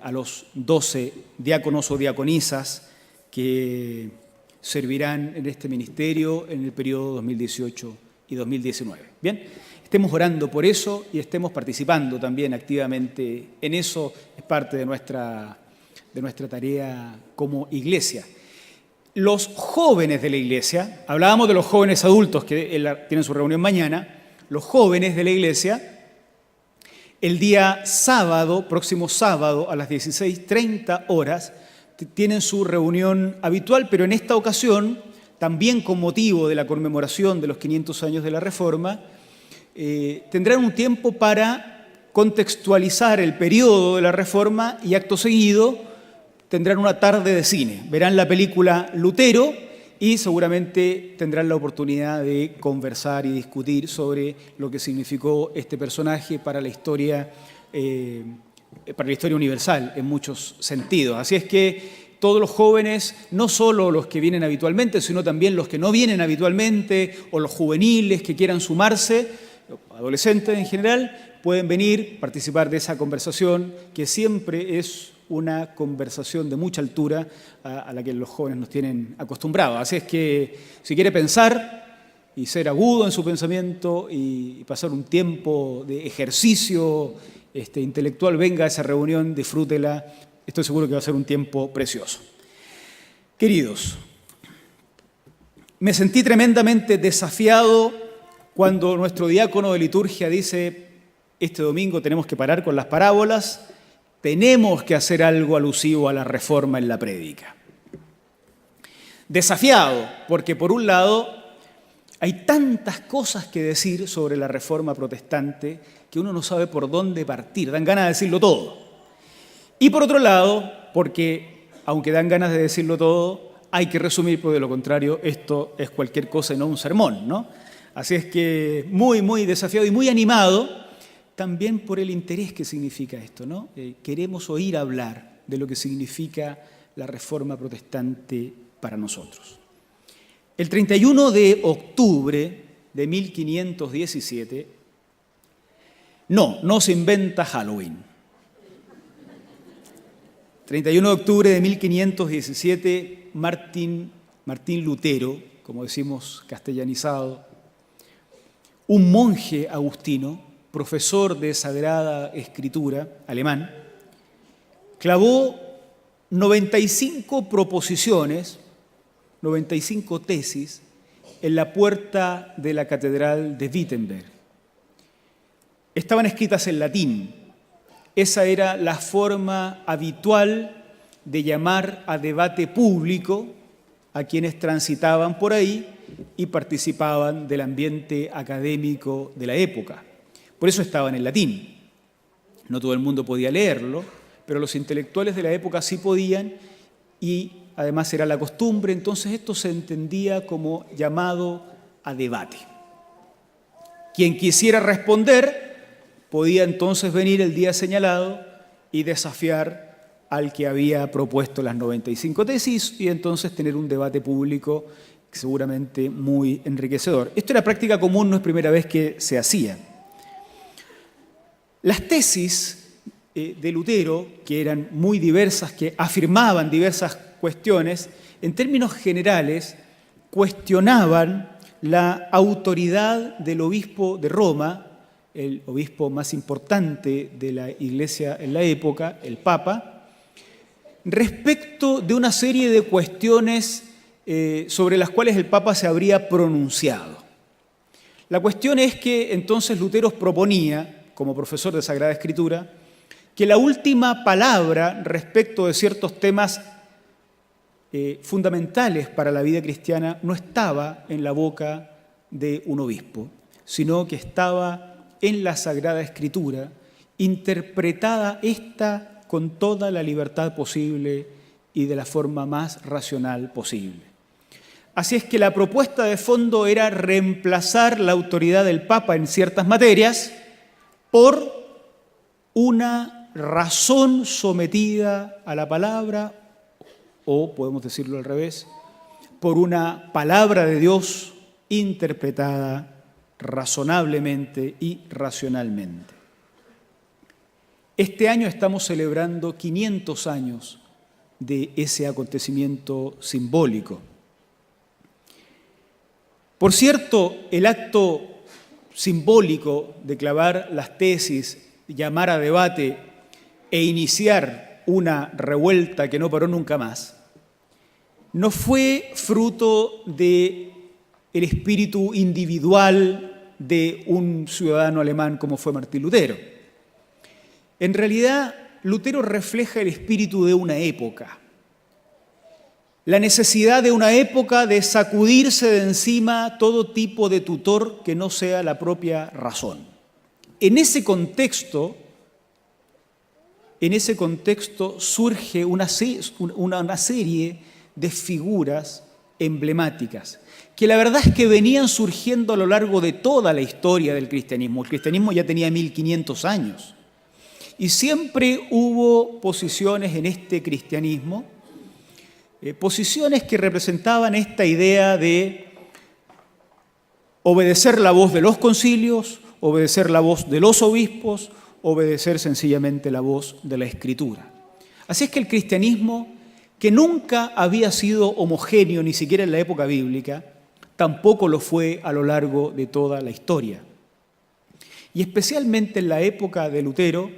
a los 12 diáconos o diaconisas que servirán en este ministerio en el periodo 2018 y 2019. Bien, estemos orando por eso y estemos participando también activamente en eso, es parte de nuestra tarea como Iglesia. Los jóvenes de la Iglesia, hablábamos de los jóvenes adultos que tienen su reunión mañana, los jóvenes de la Iglesia, el día sábado, próximo sábado a las 16:30 horas, tienen su reunión habitual, pero en esta ocasión, también con motivo de la conmemoración de los 500 años de la Reforma, tendrán un tiempo para contextualizar el periodo de la Reforma y acto seguido tendrán una tarde de cine. Verán la película Lutero y seguramente tendrán la oportunidad de conversar y discutir sobre lo que significó este personaje para la historia universal en muchos sentidos. Así es que todos los jóvenes, no solo los que vienen habitualmente, sino también los que no vienen habitualmente o los juveniles que quieran sumarse, adolescentes en general, pueden venir, participar de esa conversación que siempre es una conversación de mucha altura a la que los jóvenes nos tienen acostumbrados. Así es que si quiere pensar y ser agudo en su pensamiento y pasar un tiempo de ejercicio intelectual, venga a esa reunión, disfrútela. Estoy seguro que va a ser un tiempo precioso. Queridos, me sentí tremendamente desafiado cuando nuestro diácono de liturgia dice: este domingo tenemos que parar con las parábolas, tenemos que hacer algo alusivo a la Reforma en la prédica. Desafiado, porque por un lado hay tantas cosas que decir sobre la Reforma protestante que uno no sabe por dónde partir, dan ganas de decirlo todo. Y por otro lado, porque aunque dan ganas de decirlo todo, hay que resumir, porque de lo contrario esto es cualquier cosa y no un sermón, ¿no? Así es que muy, muy desafiado y muy animado también por el interés que significa esto, ¿no? Queremos oír hablar de lo que significa la Reforma protestante para nosotros. El 31 de octubre de 1517, no se inventa Halloween. 31 de octubre de 1517, Martín Lutero, como decimos castellanizado, un monje agustino, profesor de Sagrada Escritura, alemán, clavó 95 proposiciones, 95 tesis, en la puerta de la Catedral de Wittenberg. Estaban escritas en latín. Esa era la forma habitual de llamar a debate público a quienes transitaban por ahí y participaban del ambiente académico de la época. Por eso estaban en latín. No todo el mundo podía leerlo, pero los intelectuales de la época sí podían y además era la costumbre, entonces esto se entendía como llamado a debate. Quien quisiera responder podía entonces venir el día señalado y desafiar al que había propuesto las 95 tesis y entonces tener un debate público seguramente muy enriquecedor. Esto era práctica común, no es primera vez que se hacía. Las tesis de Lutero, que eran muy diversas, que afirmaban diversas cuestiones, en términos generales cuestionaban la autoridad del obispo de Roma, el obispo más importante de la Iglesia en la época, el Papa, respecto de una serie de cuestiones sobre las cuales el Papa se habría pronunciado. La cuestión es que entonces Lutero proponía, como profesor de Sagrada Escritura, que la última palabra respecto de ciertos temas fundamentales para la vida cristiana no estaba en la boca de un obispo, sino que estaba en la Sagrada Escritura, interpretada esta con toda la libertad posible y de la forma más racional posible. Así es que la propuesta de fondo era reemplazar la autoridad del Papa en ciertas materias por una razón sometida a la palabra, o podemos decirlo al revés, por una palabra de Dios interpretada razonablemente y racionalmente. Este año estamos celebrando 500 años de ese acontecimiento simbólico. Por cierto, el acto simbólico de clavar las tesis, llamar a debate e iniciar una revuelta que no paró nunca más, no fue fruto del espíritu individual de un ciudadano alemán como fue Martín Lutero. En realidad, Lutero refleja el espíritu de una época, la necesidad de una época de sacudirse de encima todo tipo de tutor que no sea la propia razón. En ese contexto surge una serie de figuras emblemáticas, que la verdad es que venían surgiendo a lo largo de toda la historia del cristianismo. El cristianismo ya tenía 1500 años y siempre hubo posiciones en este cristianismo, posiciones que representaban esta idea de obedecer la voz de los concilios, obedecer la voz de los obispos, obedecer sencillamente la voz de la Escritura. Así es que el cristianismo, que nunca había sido homogéneo ni siquiera en la época bíblica, tampoco lo fue a lo largo de toda la historia. Y especialmente en la época de Lutero,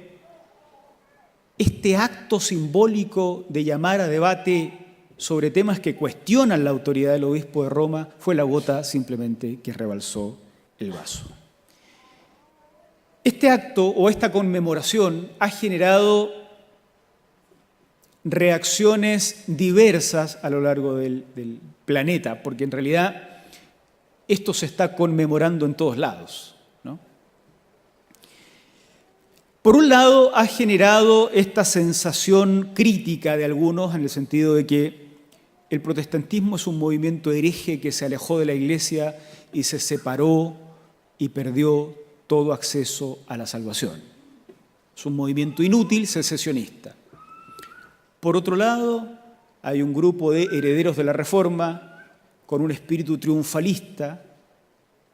este acto simbólico de llamar a debate sobre temas que cuestionan la autoridad del obispo de Roma fue la gota simplemente que rebalsó el vaso. Este acto o esta conmemoración ha generado reacciones diversas a lo largo del planeta, porque en realidad esto se está conmemorando en todos lados, ¿no? Por un lado, ha generado esta sensación crítica de algunos en el sentido de que el protestantismo es un movimiento hereje que se alejó de la Iglesia y se separó y perdió todo acceso a la salvación. Es un movimiento inútil, secesionista. Por otro lado, hay un grupo de herederos de la Reforma con un espíritu triunfalista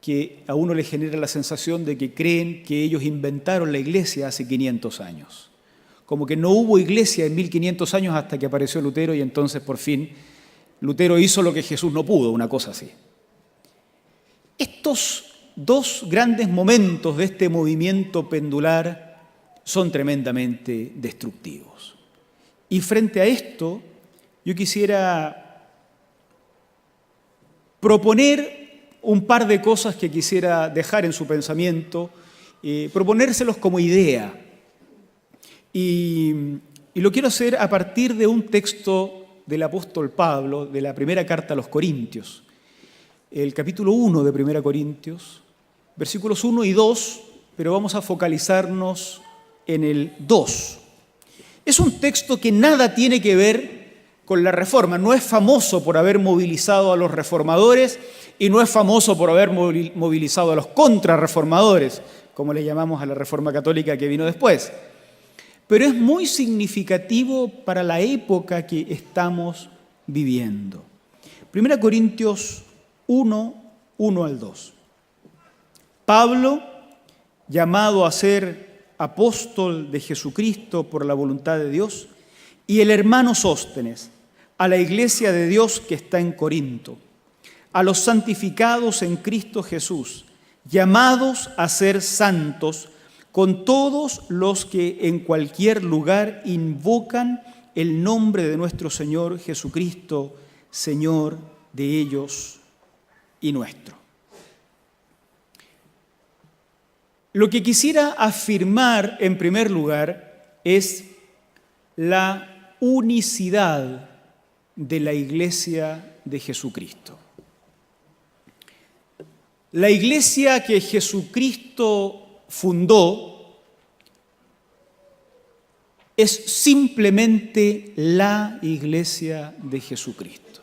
que a uno le genera la sensación de que creen que ellos inventaron la Iglesia hace 500 años. Como que no hubo Iglesia en 1500 años hasta que apareció Lutero y entonces por fin Lutero hizo lo que Jesús no pudo, una cosa así. Estos dos grandes momentos de este movimiento pendular son tremendamente destructivos. Y frente a esto, yo quisiera proponer un par de cosas que quisiera dejar en su pensamiento, proponérselos como idea. Y lo quiero hacer a partir de un texto del apóstol Pablo, de la primera carta a los Corintios, el capítulo 1 de 1 Corintios, versículos 1 y 2, pero vamos a focalizarnos en el 2. Es un texto que nada tiene que ver con la Reforma, no es famoso por haber movilizado a los reformadores y no es famoso por haber movilizado a los contrarreformadores, como le llamamos a la Reforma Católica que vino después. Pero es muy significativo para la época que estamos viviendo. 1 Corintios 1, 1 al 2. Pablo, llamado a ser apóstol de Jesucristo por la voluntad de Dios, y el hermano Sóstenes, a la iglesia de Dios que está en Corinto, a los santificados en Cristo Jesús, llamados a ser santos, con todos los que en cualquier lugar invocan el nombre de nuestro Señor Jesucristo, Señor de ellos y nuestro. Lo que quisiera afirmar en primer lugar es la unicidad de la Iglesia de Jesucristo. La Iglesia que Jesucristo fundó es simplemente la Iglesia de Jesucristo.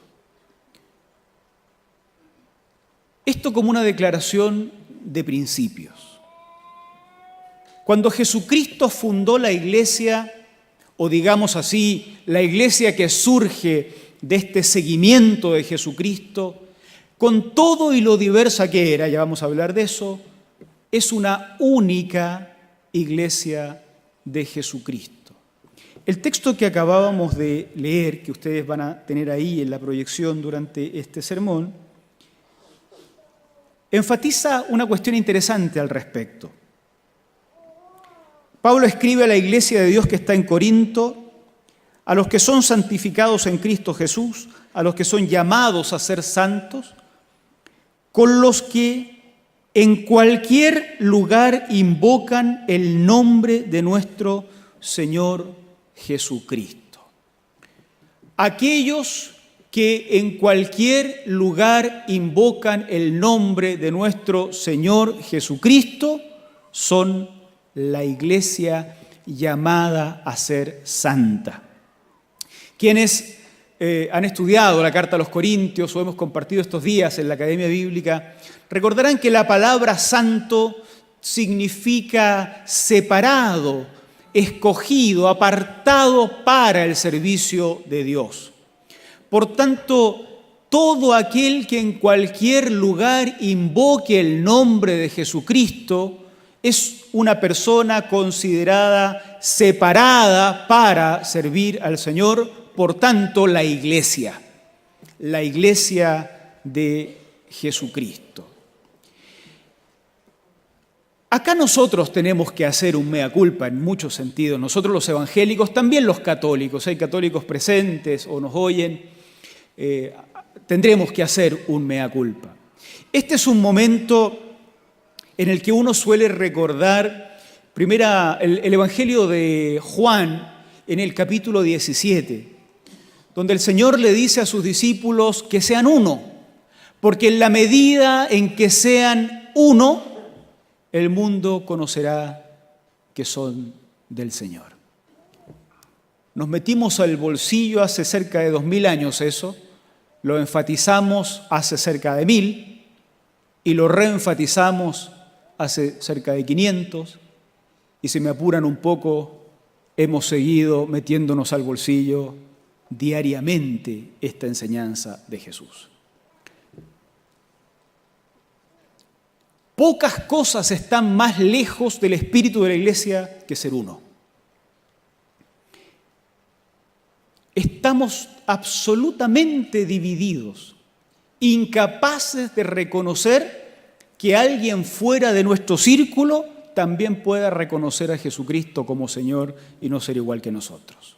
Esto como una declaración de principios. Cuando Jesucristo fundó la iglesia, o digamos así, la iglesia que surge de este seguimiento de Jesucristo, con todo y lo diversa que era, ya vamos a hablar de eso, es una única iglesia de Jesucristo. El texto que acabábamos de leer, que ustedes van a tener ahí en la proyección durante este sermón, enfatiza una cuestión interesante al respecto. Pablo escribe a la iglesia de Dios que está en Corinto, a los que son santificados en Cristo Jesús, a los que son llamados a ser santos, con los que en cualquier lugar invocan el nombre de nuestro Señor Jesucristo. Aquellos que en cualquier lugar invocan el nombre de nuestro Señor Jesucristo son la iglesia llamada a ser santa. Quienes han estudiado la carta a los Corintios o hemos compartido estos días en la Academia Bíblica, recordarán que la palabra santo significa separado, escogido, apartado para el servicio de Dios. Por tanto, todo aquel que en cualquier lugar invoque el nombre de Jesucristo es una persona considerada separada para servir al Señor, por tanto, la iglesia de Jesucristo. Acá nosotros tenemos que hacer un mea culpa en muchos sentidos. Nosotros los evangélicos, también los católicos, hay católicos presentes o nos oyen, tendremos que hacer un mea culpa. Este es un momento en el que uno suele recordar el Evangelio de Juan en el capítulo 17, donde el Señor le dice a sus discípulos que sean uno, porque en la medida en que sean uno, el mundo conocerá que son del Señor. Nos metimos al bolsillo hace cerca de 2000 años eso, lo enfatizamos hace cerca de 1000 y lo reenfatizamos hace cerca de 500, y si me apuran un poco, hemos seguido metiéndonos al bolsillo diariamente esta enseñanza de Jesús. Pocas cosas están más lejos del espíritu de la iglesia que ser uno. Estamos absolutamente divididos, incapaces de reconocer que alguien fuera de nuestro círculo también pueda reconocer a Jesucristo como Señor y no ser igual que nosotros.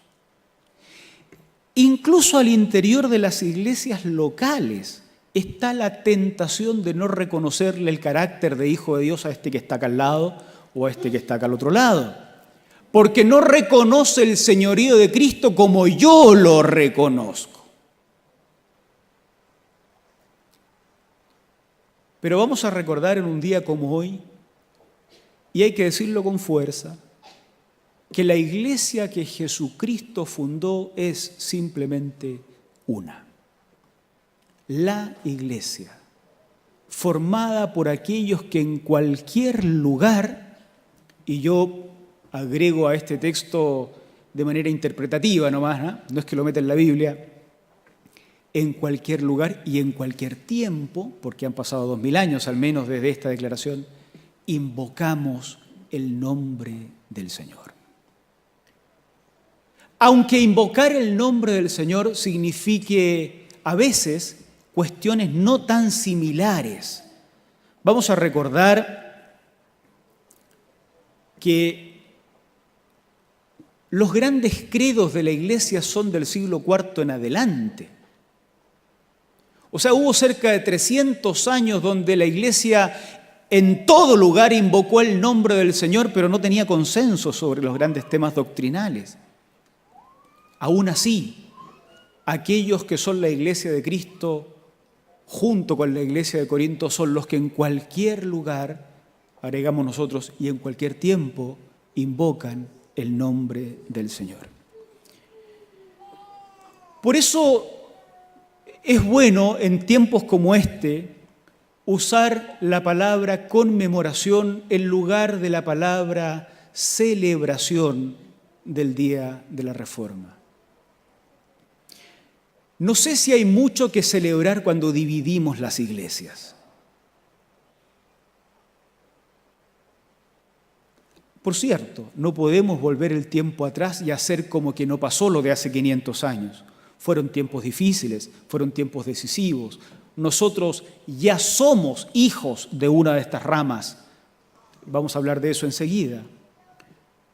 Incluso al interior de las iglesias locales está la tentación de no reconocerle el carácter de hijo de Dios a este que está acá al lado o a este que está acá al otro lado, porque no reconoce el señorío de Cristo como yo lo reconozco. Pero vamos a recordar en un día como hoy, y hay que decirlo con fuerza, que la iglesia que Jesucristo fundó es simplemente una. La iglesia, formada por aquellos que en cualquier lugar, y yo agrego a este texto de manera interpretativa nomás, no es que lo meta en la Biblia, en cualquier lugar y en cualquier tiempo, porque han pasado 2000 años al menos desde esta declaración, invocamos el nombre del Señor. Aunque invocar el nombre del Señor signifique a veces cuestiones no tan similares, vamos a recordar que los grandes credos de la Iglesia son del siglo IV en adelante. O sea, hubo cerca de 300 años donde la Iglesia en todo lugar invocó el nombre del Señor, pero no tenía consenso sobre los grandes temas doctrinales. Aún así, aquellos que son la Iglesia de Cristo, junto con la Iglesia de Corinto, son los que en cualquier lugar, agregamos nosotros, y en cualquier tiempo, invocan el nombre del Señor. Por eso es bueno en tiempos como este usar la palabra conmemoración en lugar de la palabra celebración del Día de la Reforma. No sé si hay mucho que celebrar cuando dividimos las iglesias. Por cierto, no podemos volver el tiempo atrás y hacer como que no pasó lo de hace 500 años. Fueron tiempos difíciles, fueron tiempos decisivos. Nosotros ya somos hijos de una de estas ramas. Vamos a hablar de eso enseguida.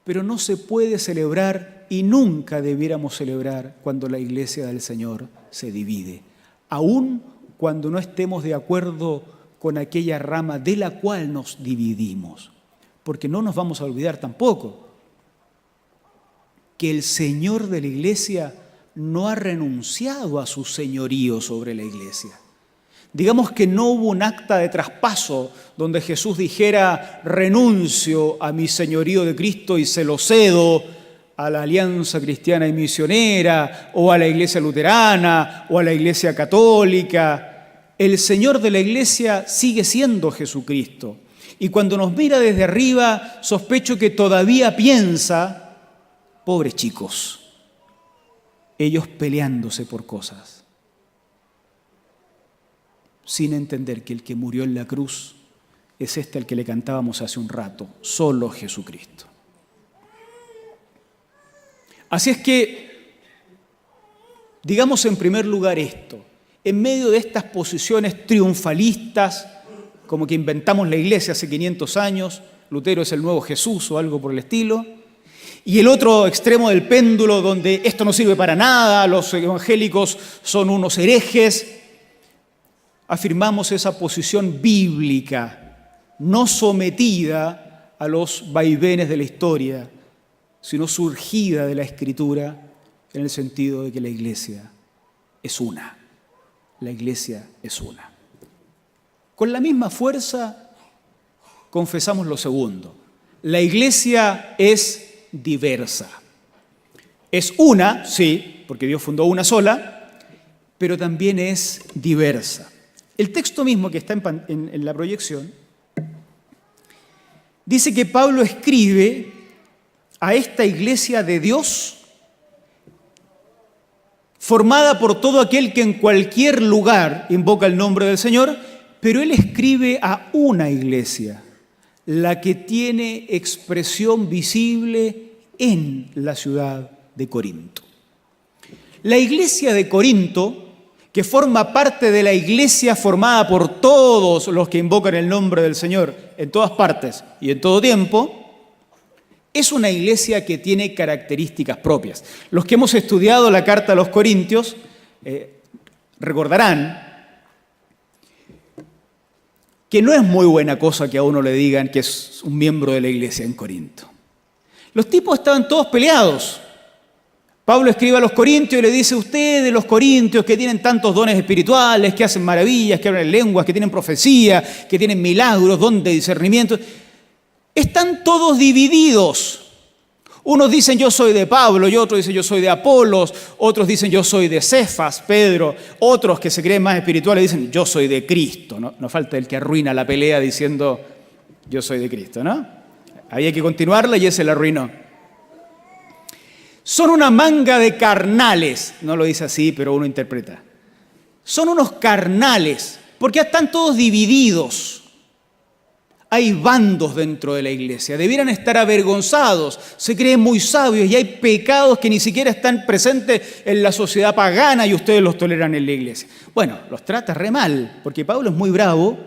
Pero no se puede celebrar y nunca debiéramos celebrar cuando la iglesia del Señor se divide, aun cuando no estemos de acuerdo con aquella rama de la cual nos dividimos. Porque no nos vamos a olvidar tampoco que el Señor de la iglesia no ha renunciado a su señorío sobre la iglesia. Digamos que no hubo un acta de traspaso donde Jesús dijera: renuncio a mi señorío de Cristo y se lo cedo a la Alianza Cristiana y Misionera, o a la Iglesia Luterana, o a la Iglesia Católica. El Señor de la iglesia sigue siendo Jesucristo. Y cuando nos mira desde arriba, sospecho que todavía piensa: pobres chicos, ellos peleándose por cosas, sin entender que el que murió en la cruz es al que le cantábamos hace un rato, solo Jesucristo. Así es que, digamos en primer lugar esto, en medio de estas posiciones triunfalistas, como que inventamos la iglesia hace 500 años, Lutero es el nuevo Jesús o algo por el estilo, y el otro extremo del péndulo donde esto no sirve para nada, los evangélicos son unos herejes, afirmamos esa posición bíblica, no sometida a los vaivenes de la historia, sino surgida de la Escritura, en el sentido de que la iglesia es una. La iglesia es una. Con la misma fuerza confesamos lo segundo. La iglesia es diversa. Es una, sí, porque Dios fundó una sola, pero también es diversa. El texto mismo que está en la proyección dice que Pablo escribe a esta iglesia de Dios, formada por todo aquel que en cualquier lugar invoca el nombre del Señor, pero él escribe a una iglesia, la que tiene expresión visible en la ciudad de Corinto. La iglesia de Corinto, que forma parte de la iglesia formada por todos los que invocan el nombre del Señor en todas partes y en todo tiempo, es una iglesia que tiene características propias. Los que hemos estudiado la carta a los Corintios recordarán que no es muy buena cosa que a uno le digan que es un miembro de la iglesia en Corinto. Los tipos estaban todos peleados. Pablo escribe a los Corintios y le dice: ustedes, los Corintios, que tienen tantos dones espirituales, que hacen maravillas, que hablan lenguas, que tienen profecía, que tienen milagros, don de discernimiento, están todos divididos. Unos dicen yo soy de Pablo, y otros dicen yo soy de Apolos, otros dicen yo soy de Cefas, Pedro, otros que se creen más espirituales dicen yo soy de Cristo. No falta el que arruina la pelea diciendo yo soy de Cristo, ¿no? Había que continuarla y ese la arruinó. Son una manga de carnales, no lo dice así, pero uno interpreta. Son unos carnales, porque están todos divididos. Hay bandos dentro de la iglesia, debieran estar avergonzados, se creen muy sabios y hay pecados que ni siquiera están presentes en la sociedad pagana y ustedes los toleran en la iglesia. Bueno, los trata re mal, porque Pablo es muy bravo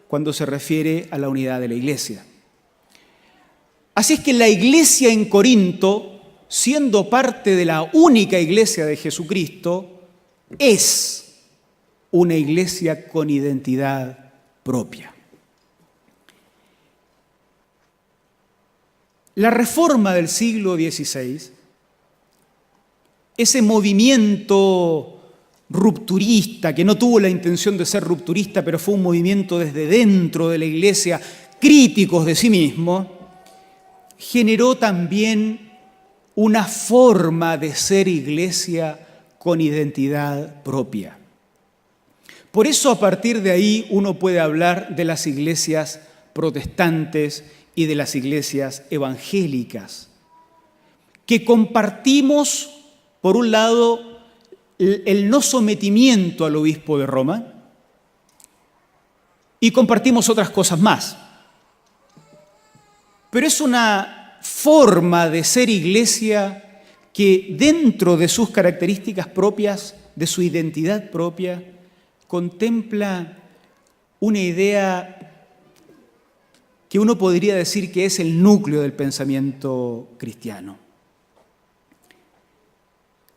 cuando se refiere a la unidad de la iglesia. Así es que la iglesia en Corinto, siendo parte de la única iglesia de Jesucristo, es una iglesia con identidad propia. La Reforma del siglo XVI, ese movimiento rupturista, que no tuvo la intención de ser rupturista, pero fue un movimiento desde dentro de la iglesia, críticos de sí mismo, generó también una forma de ser iglesia con identidad propia. Por eso, a partir de ahí, uno puede hablar de las iglesias protestantes y de las iglesias evangélicas, que compartimos, por un lado, el no sometimiento al obispo de Roma y compartimos otras cosas más. Pero es una forma de ser iglesia que, dentro de sus características propias, de su identidad propia, contempla una idea que uno podría decir que es el núcleo del pensamiento cristiano.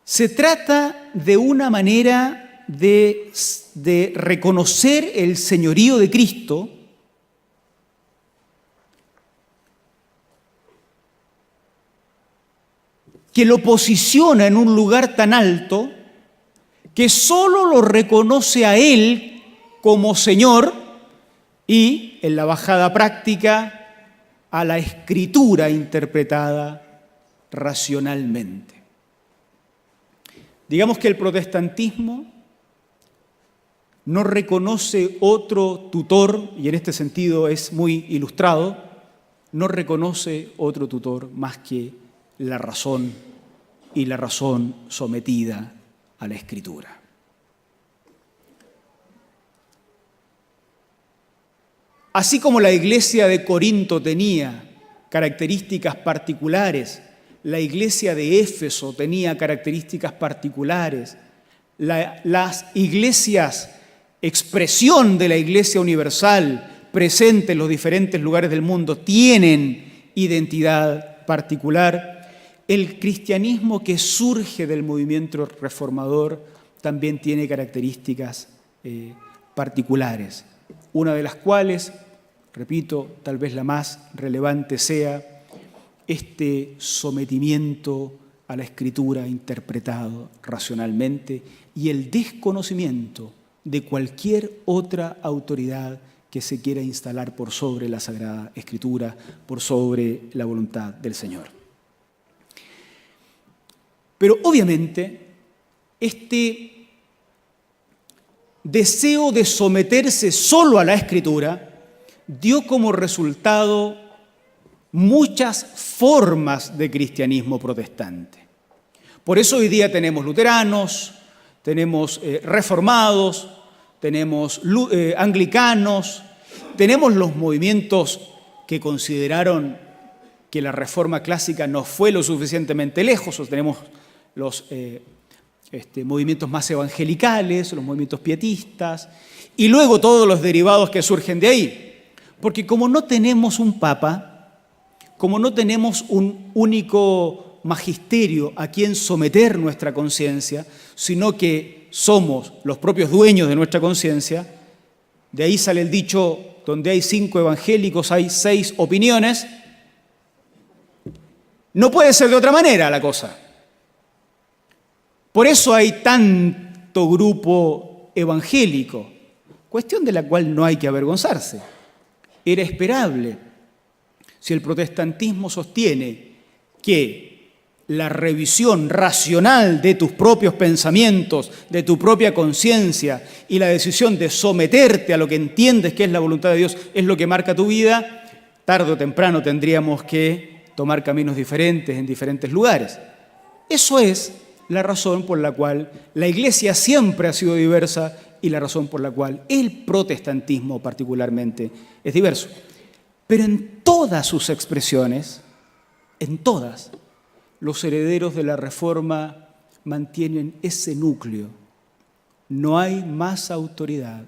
Se trata de una manera de reconocer el señorío de Cristo que lo posiciona en un lugar tan alto que solo lo reconoce a Él como Señor y, en la bajada práctica, a la Escritura interpretada racionalmente. Digamos que el protestantismo no reconoce otro tutor, y en este sentido es muy ilustrado, no reconoce otro tutor más que la razón, y la razón sometida a la Escritura. Así como la iglesia de Corinto tenía características particulares, la iglesia de Éfeso tenía características particulares, las iglesias, expresión de la iglesia universal, presente en los diferentes lugares del mundo, tienen identidad particular. El cristianismo que surge del movimiento reformador también tiene características particulares, una de las cuales, repito, tal vez la más relevante sea este sometimiento a la Escritura interpretado racionalmente y el desconocimiento de cualquier otra autoridad que se quiera instalar por sobre la Sagrada Escritura, por sobre la voluntad del Señor. Pero obviamente este deseo de someterse solo a la Escritura dio como resultado muchas formas de cristianismo protestante. Por eso hoy día tenemos luteranos, tenemos reformados, tenemos anglicanos, tenemos los movimientos que consideraron que la reforma clásica no fue lo suficientemente lejos, o tenemos los movimientos más evangelicales, los movimientos pietistas, y luego todos los derivados que surgen de ahí. Porque como no tenemos un papa, como no tenemos un único magisterio a quien someter nuestra conciencia, sino que somos los propios dueños de nuestra conciencia, de ahí sale el dicho, donde hay 5 evangélicos hay 6 opiniones. No puede ser de otra manera la cosa. Por eso hay tanto grupo evangélico, cuestión de la cual no hay que avergonzarse. Era esperable. Si el protestantismo sostiene que la revisión racional de tus propios pensamientos, de tu propia conciencia y la decisión de someterte a lo que entiendes que es la voluntad de Dios es lo que marca tu vida, tarde o temprano tendríamos que tomar caminos diferentes en diferentes lugares. Eso es la razón por la cual la Iglesia siempre ha sido diversa y la razón por la cual el protestantismo particularmente es diverso. Pero en todas sus expresiones, en todas, los herederos de la Reforma mantienen ese núcleo. No hay más autoridad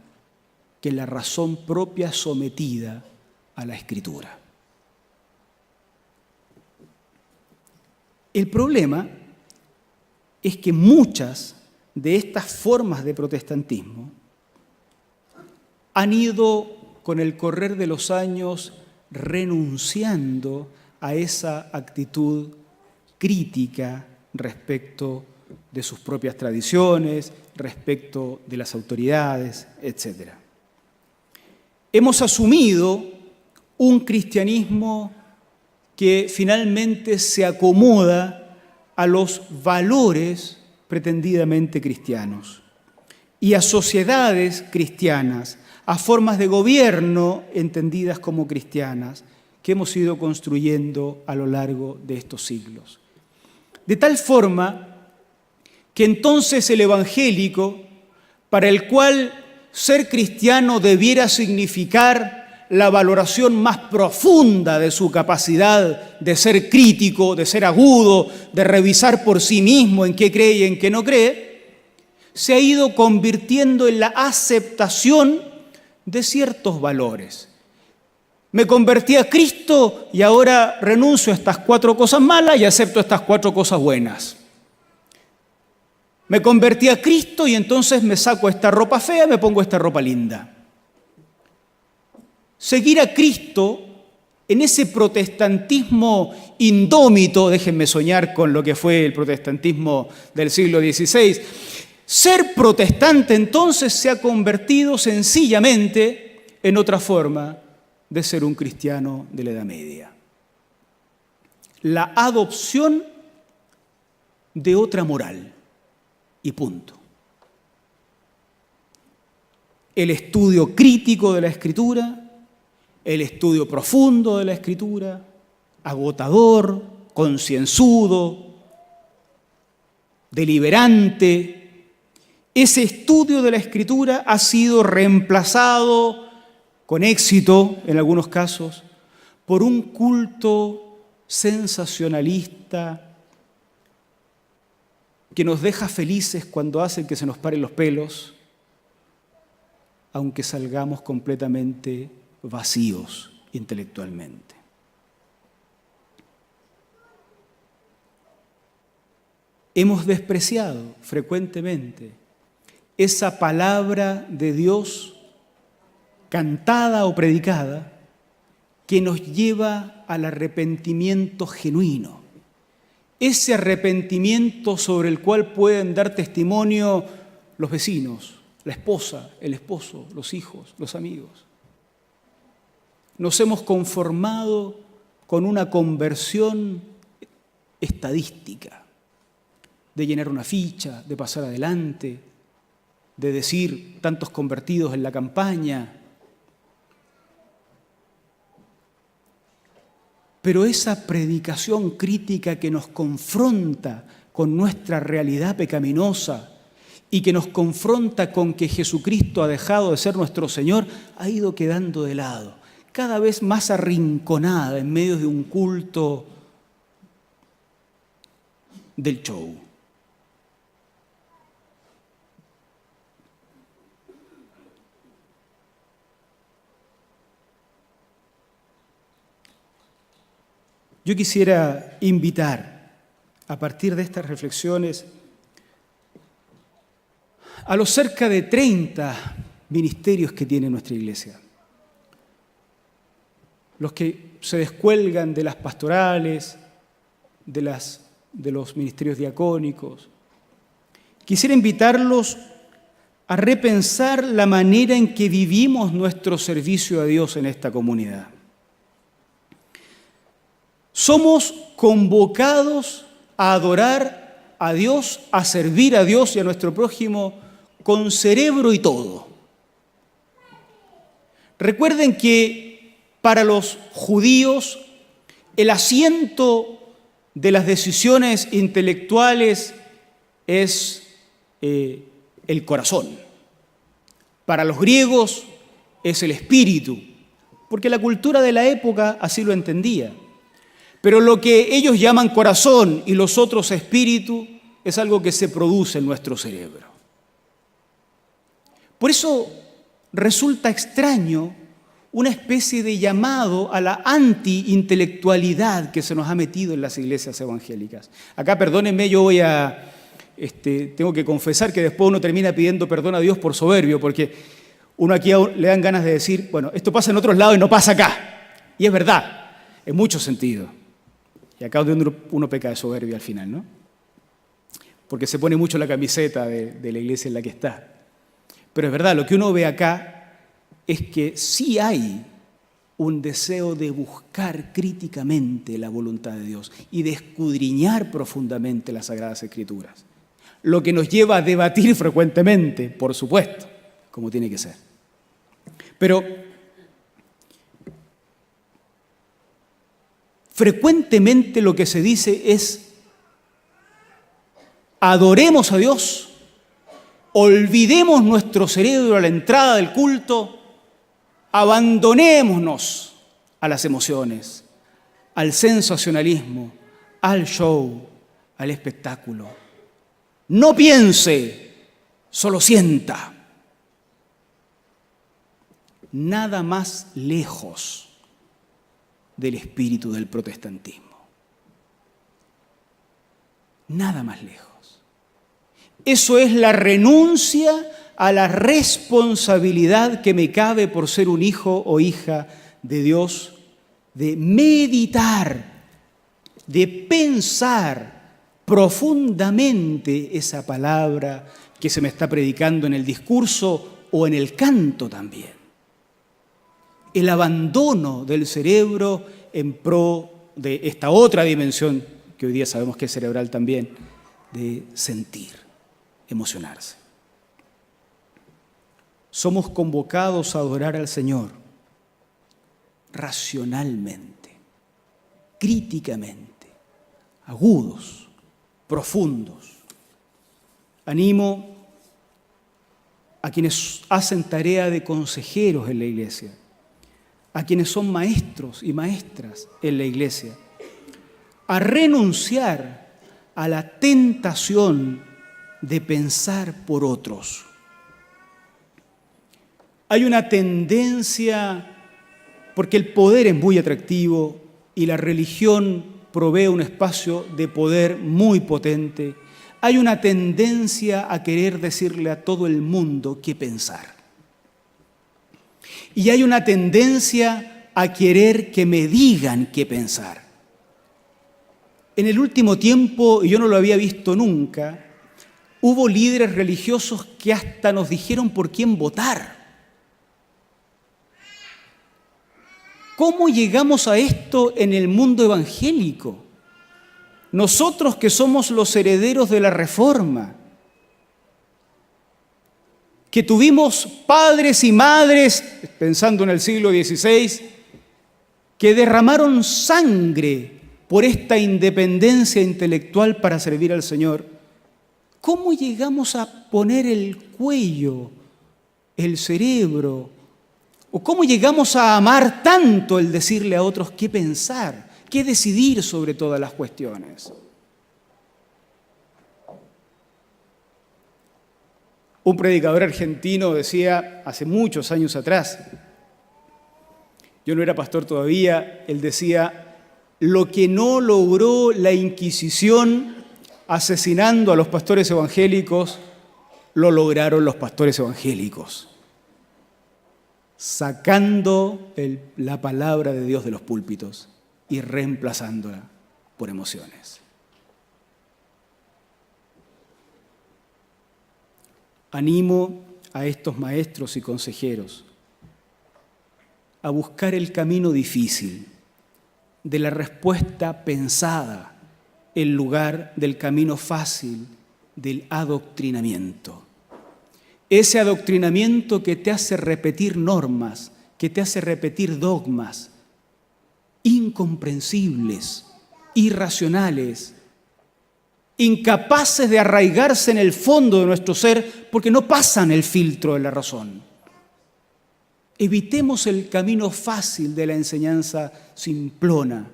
que la razón propia sometida a la Escritura. El problema es que muchas de estas formas de protestantismo han ido, con el correr de los años, renunciando a esa actitud crítica respecto de sus propias tradiciones, respecto de las autoridades, etc. Hemos asumido un cristianismo que finalmente se acomoda a los valores pretendidamente cristianos. y a sociedades cristianas, a formas de gobierno entendidas como cristianas, que hemos ido construyendo a lo largo de estos siglos. De tal forma que entonces el evangélico, para el cual ser cristiano debiera significar la valoración más profunda de su capacidad de ser crítico, de ser agudo, de revisar por sí mismo en qué cree y en qué no cree, se ha ido convirtiendo en la aceptación de ciertos valores. Me convertí a Cristo y ahora renuncio a estas 4 cosas malas y acepto estas 4 cosas buenas. Me convertí a Cristo y entonces me saco esta ropa fea y me pongo esta ropa linda. Seguir a Cristo en ese protestantismo indómito, déjenme soñar con lo que fue el protestantismo del siglo XVI, ser protestante entonces se ha convertido sencillamente en otra forma de ser un cristiano de la Edad Media. La adopción de otra moral. Y punto. El estudio crítico de la Escritura, el estudio profundo de la Escritura, agotador, concienzudo, deliberante. Ese estudio de la Escritura ha sido reemplazado con éxito, en algunos casos, por un culto sensacionalista que nos deja felices cuando hacen que se nos paren los pelos, aunque salgamos completamente vacíos intelectualmente. Hemos despreciado frecuentemente esa palabra de Dios cantada o predicada que nos lleva al arrepentimiento genuino. Ese arrepentimiento sobre el cual pueden dar testimonio los vecinos, la esposa, el esposo, los hijos, los amigos. Nos hemos conformado con una conversión estadística, de llenar una ficha, de pasar adelante, de decir tantos convertidos en la campaña. Pero esa predicación crítica que nos confronta con nuestra realidad pecaminosa y que nos confronta con que Jesucristo ha dejado de ser nuestro Señor, ha ido quedando de lado, cada vez más arrinconada en medio de un culto del show. Yo quisiera invitar, a partir de estas reflexiones, a los cerca de 30 ministerios que tiene nuestra iglesia. Los que se descuelgan de las pastorales, de los ministerios diacónicos. Quisiera invitarlos a repensar la manera en que vivimos nuestro servicio a Dios en esta comunidad. Somos convocados a adorar a Dios, a servir a Dios y a nuestro prójimo con cerebro y todo. Recuerden que para los judíos el asiento de las decisiones intelectuales es el corazón. Para los griegos es el espíritu, porque la cultura de la época así lo entendía. Pero lo que ellos llaman corazón y los otros espíritu es algo que se produce en nuestro cerebro. Por eso resulta extraño una especie de llamado a la anti-intelectualidad que se nos ha metido en las iglesias evangélicas. Acá, perdónenme, yo tengo que confesar que después uno termina pidiendo perdón a Dios por soberbio, porque uno aquí le dan ganas de decir, bueno, esto pasa en otros lados y no pasa acá. Y es verdad, en muchos sentidos. Y acá es donde uno peca de soberbia al final, ¿no? Porque se pone mucho la camiseta de la iglesia en la que está. Pero es verdad, lo que uno ve acá es que sí hay un deseo de buscar críticamente la voluntad de Dios y de escudriñar profundamente las Sagradas Escrituras. lo que nos lleva a debatir frecuentemente, por supuesto, como tiene que ser. Pero frecuentemente lo que se dice es: adoremos a Dios, olvidemos nuestro cerebro a la entrada del culto, abandonémonos a las emociones, al sensacionalismo, al show, al espectáculo. No piense, solo sienta. Nada más lejos del espíritu del protestantismo. Nada más lejos. Eso es la renuncia a la responsabilidad que me cabe por ser un hijo o hija de Dios, de meditar, de pensar profundamente esa palabra que se me está predicando en el discurso o en el canto también. El abandono del cerebro en pro de esta otra dimensión, que hoy día sabemos que es cerebral también, de sentir, emocionarse. Somos convocados a adorar al Señor racionalmente, críticamente, agudos, profundos. Animo a quienes hacen tarea de consejeros en la iglesia, a quienes son maestros y maestras en la iglesia, a renunciar a la tentación de pensar por otros. Hay una tendencia, porque el poder es muy atractivo y la religión provee un espacio de poder muy potente, hay una tendencia a querer decirle a todo el mundo qué pensar. Y hay una tendencia a querer que me digan qué pensar. En el último tiempo, y yo no lo había visto nunca, hubo líderes religiosos que hasta nos dijeron por quién votar. ¿Cómo llegamos a esto en el mundo evangélico? Nosotros que somos los herederos de la Reforma, que tuvimos padres y madres, pensando en el siglo XVI, que derramaron sangre por esta independencia intelectual para servir al Señor. ¿Cómo llegamos a poner el cuello, el cerebro? ¿O cómo llegamos a amar tanto el decirle a otros qué pensar, qué decidir sobre todas las cuestiones? Un predicador argentino decía hace muchos años atrás, yo no era pastor todavía, él decía: lo que no logró la Inquisición asesinando a los pastores evangélicos, lo lograron los pastores evangélicos, sacando la palabra de Dios de los púlpitos y reemplazándola por emociones. Animo a estos maestros y consejeros a buscar el camino difícil de la respuesta pensada en lugar del camino fácil del adoctrinamiento. Ese adoctrinamiento que te hace repetir normas, que te hace repetir dogmas incomprensibles, irracionales, incapaces de arraigarse en el fondo de nuestro ser porque no pasan el filtro de la razón. Evitemos el camino fácil de la enseñanza simplona.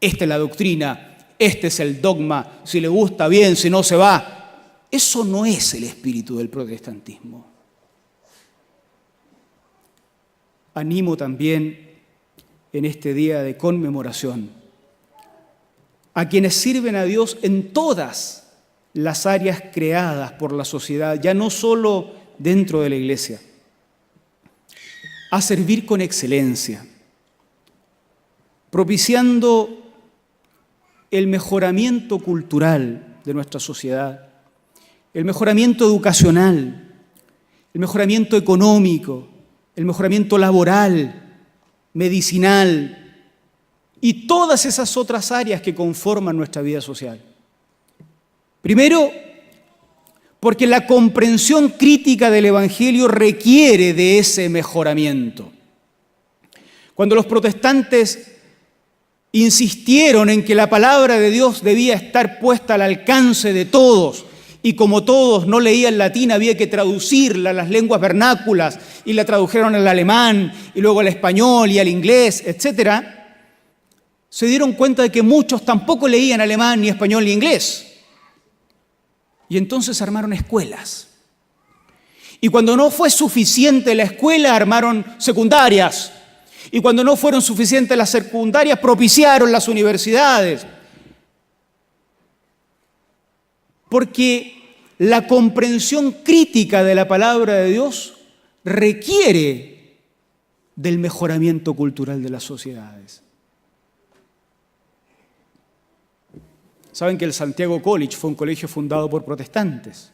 Esta es la doctrina, este es el dogma, si le gusta bien, si no se va. Eso no es el espíritu del protestantismo. Animo también en este día de conmemoración a quienes sirven a Dios en todas las áreas creadas por la sociedad, ya no solo dentro de la iglesia, a servir con excelencia, propiciando el mejoramiento cultural de nuestra sociedad, el mejoramiento educacional, el mejoramiento económico, el mejoramiento laboral, medicinal, y todas esas otras áreas que conforman nuestra vida social. Primero, porque la comprensión crítica del Evangelio requiere de ese mejoramiento. Cuando los protestantes insistieron en que la palabra de Dios debía estar puesta al alcance de todos, y como todos no leían latín, había que traducirla a las lenguas vernáculas, y la tradujeron al alemán, y luego al español y al inglés, etc., se dieron cuenta de que muchos tampoco leían alemán, ni español, ni inglés. Y entonces armaron escuelas. Y cuando no fue suficiente la escuela, armaron secundarias. Y cuando no fueron suficientes las secundarias, propiciaron las universidades. Porque la comprensión crítica de la palabra de Dios requiere del mejoramiento cultural de las sociedades. Saben que el Santiago College fue un colegio fundado por protestantes.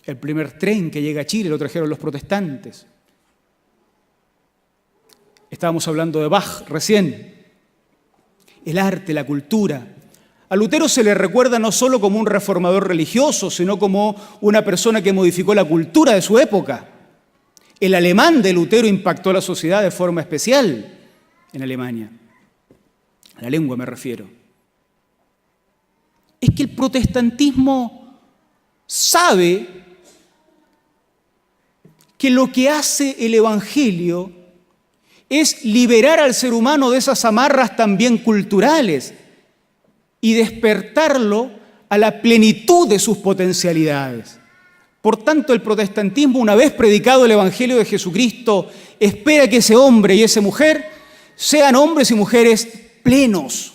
El primer tren que llega a Chile lo trajeron los protestantes. Estábamos hablando de Bach recién. El arte, la cultura. A Lutero se le recuerda no solo como un reformador religioso, sino como una persona que modificó la cultura de su época. El alemán de Lutero impactó a la sociedad de forma especial en Alemania. A la lengua me refiero. Es que el protestantismo sabe que lo que hace el Evangelio es liberar al ser humano de esas amarras también culturales y despertarlo a la plenitud de sus potencialidades. Por tanto, el protestantismo, una vez predicado el Evangelio de Jesucristo, espera que ese hombre y esa mujer sean hombres y mujeres plenos.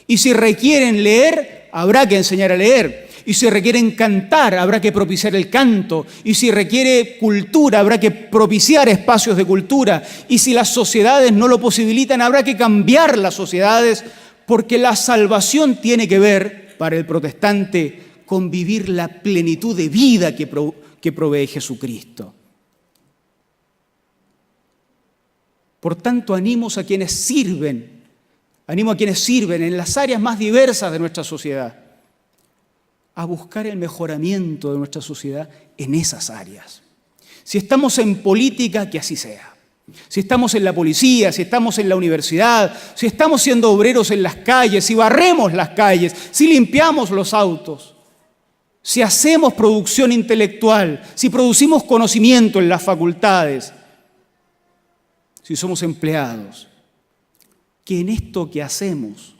Y si requieren leer, habrá que enseñar a leer. Y si requieren cantar, habrá que propiciar el canto. Y si requiere cultura, habrá que propiciar espacios de cultura. Y si las sociedades no lo posibilitan, habrá que cambiar las sociedades, porque la salvación tiene que ver, para el protestante, con vivir la plenitud de vida que provee Jesucristo. Por tanto, animo a quienes sirven en las áreas más diversas de nuestra sociedad a buscar el mejoramiento de nuestra sociedad en esas áreas. Si estamos en política, que así sea. Si estamos en la policía, si estamos en la universidad, si estamos siendo obreros en las calles, si barremos las calles, si limpiamos los autos, si hacemos producción intelectual, si producimos conocimiento en las facultades, si somos empleados, que en esto que hacemos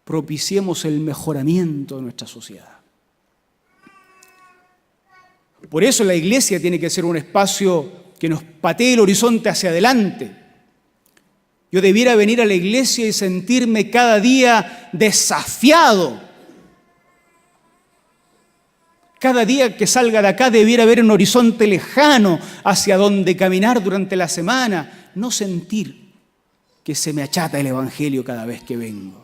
propiciemos el mejoramiento de nuestra sociedad. Por eso la iglesia tiene que ser un espacio que nos patee el horizonte hacia adelante. Yo debiera venir a la iglesia y sentirme cada día desafiado. Cada día que salga de acá debiera haber un horizonte lejano hacia donde caminar durante la semana, no sentir que se me achata el Evangelio cada vez que vengo.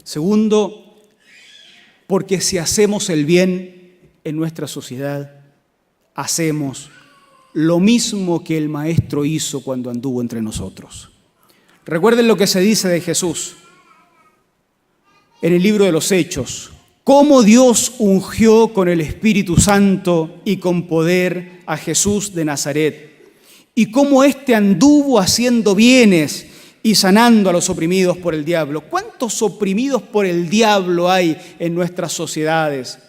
Segundo, porque si hacemos el bien en nuestra sociedad, hacemos lo mismo que el Maestro hizo cuando anduvo entre nosotros. Recuerden lo que se dice de Jesús en el libro de los Hechos, cómo Dios ungió con el Espíritu Santo y con poder a Jesús de Nazaret, y cómo éste anduvo haciendo bienes y sanando a los oprimidos por el diablo. ¿Cuántos oprimidos por el diablo hay en nuestras sociedades?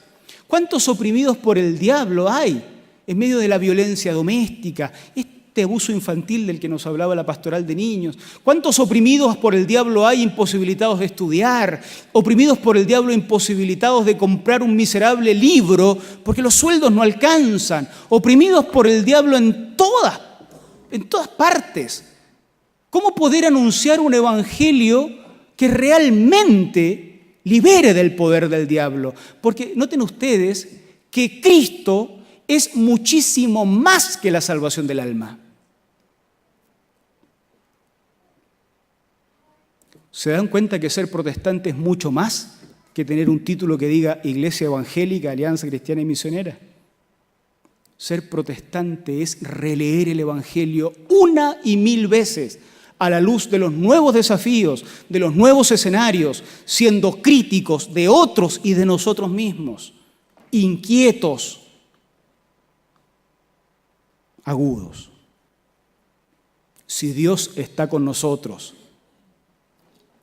¿Cuántos oprimidos por el diablo hay en medio de la violencia doméstica, este abuso infantil del que nos hablaba la pastoral de niños? ¿Cuántos oprimidos por el diablo hay imposibilitados de estudiar, oprimidos por el diablo imposibilitados de comprar un miserable libro porque los sueldos no alcanzan, oprimidos por el diablo en todas partes? ¿Cómo poder anunciar un evangelio que realmente libere del poder del diablo? Porque noten ustedes que Cristo es muchísimo más que la salvación del alma. ¿Se dan cuenta que ser protestante es mucho más que tener un título que diga Iglesia Evangélica, Alianza Cristiana y Misionera? Ser protestante es releer el Evangelio 1 y 1000 veces a la luz de los nuevos desafíos, de los nuevos escenarios, siendo críticos de otros y de nosotros mismos, inquietos, agudos. Si Dios está con nosotros,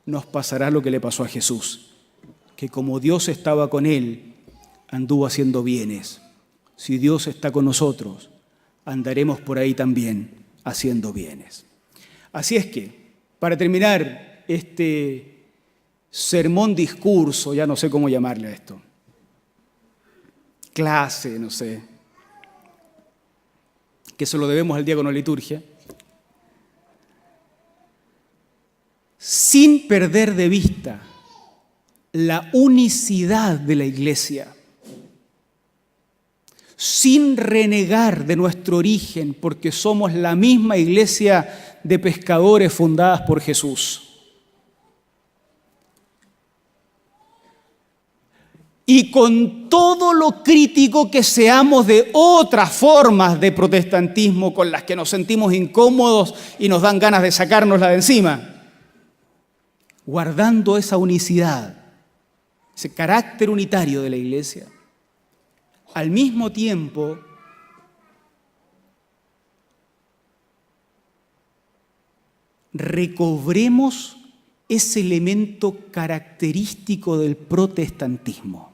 nos pasará lo que le pasó a Jesús, que como Dios estaba con él, anduvo haciendo bienes. Si Dios está con nosotros, andaremos por ahí también haciendo bienes. Así es que, para terminar este sermón discurso, ya no sé cómo llamarle a esto, clase, no sé, que se lo debemos al diácono de liturgia, sin perder de vista la unicidad de la Iglesia, sin renegar de nuestro origen, porque somos la misma iglesia de pescadores fundadas por Jesús. Y con todo lo crítico que seamos de otras formas de protestantismo con las que nos sentimos incómodos y nos dan ganas de sacárnosla de encima, guardando esa unicidad, ese carácter unitario de la iglesia, al mismo tiempo recobremos ese elemento característico del protestantismo.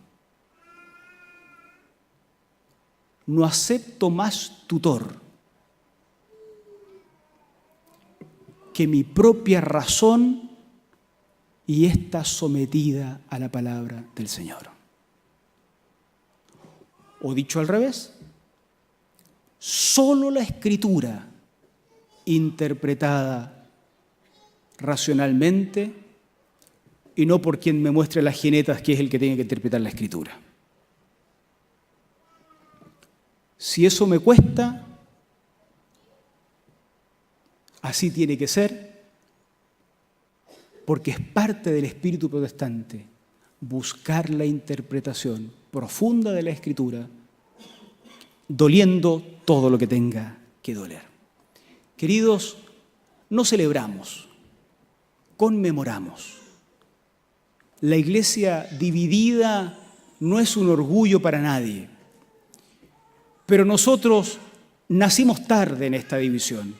No acepto más tutor que mi propia razón y está sometida a la palabra del Señor. O dicho al revés, solo la Escritura interpretada racionalmente y no por quien me muestre las jinetas que es el que tiene que interpretar la Escritura. Si eso me cuesta, así tiene que ser, porque es parte del espíritu protestante buscar la interpretación profunda de la Escritura, doliendo todo lo que tenga que doler. Queridos, no celebramos, conmemoramos. La iglesia dividida no es un orgullo para nadie, pero nosotros nacimos tarde en esta división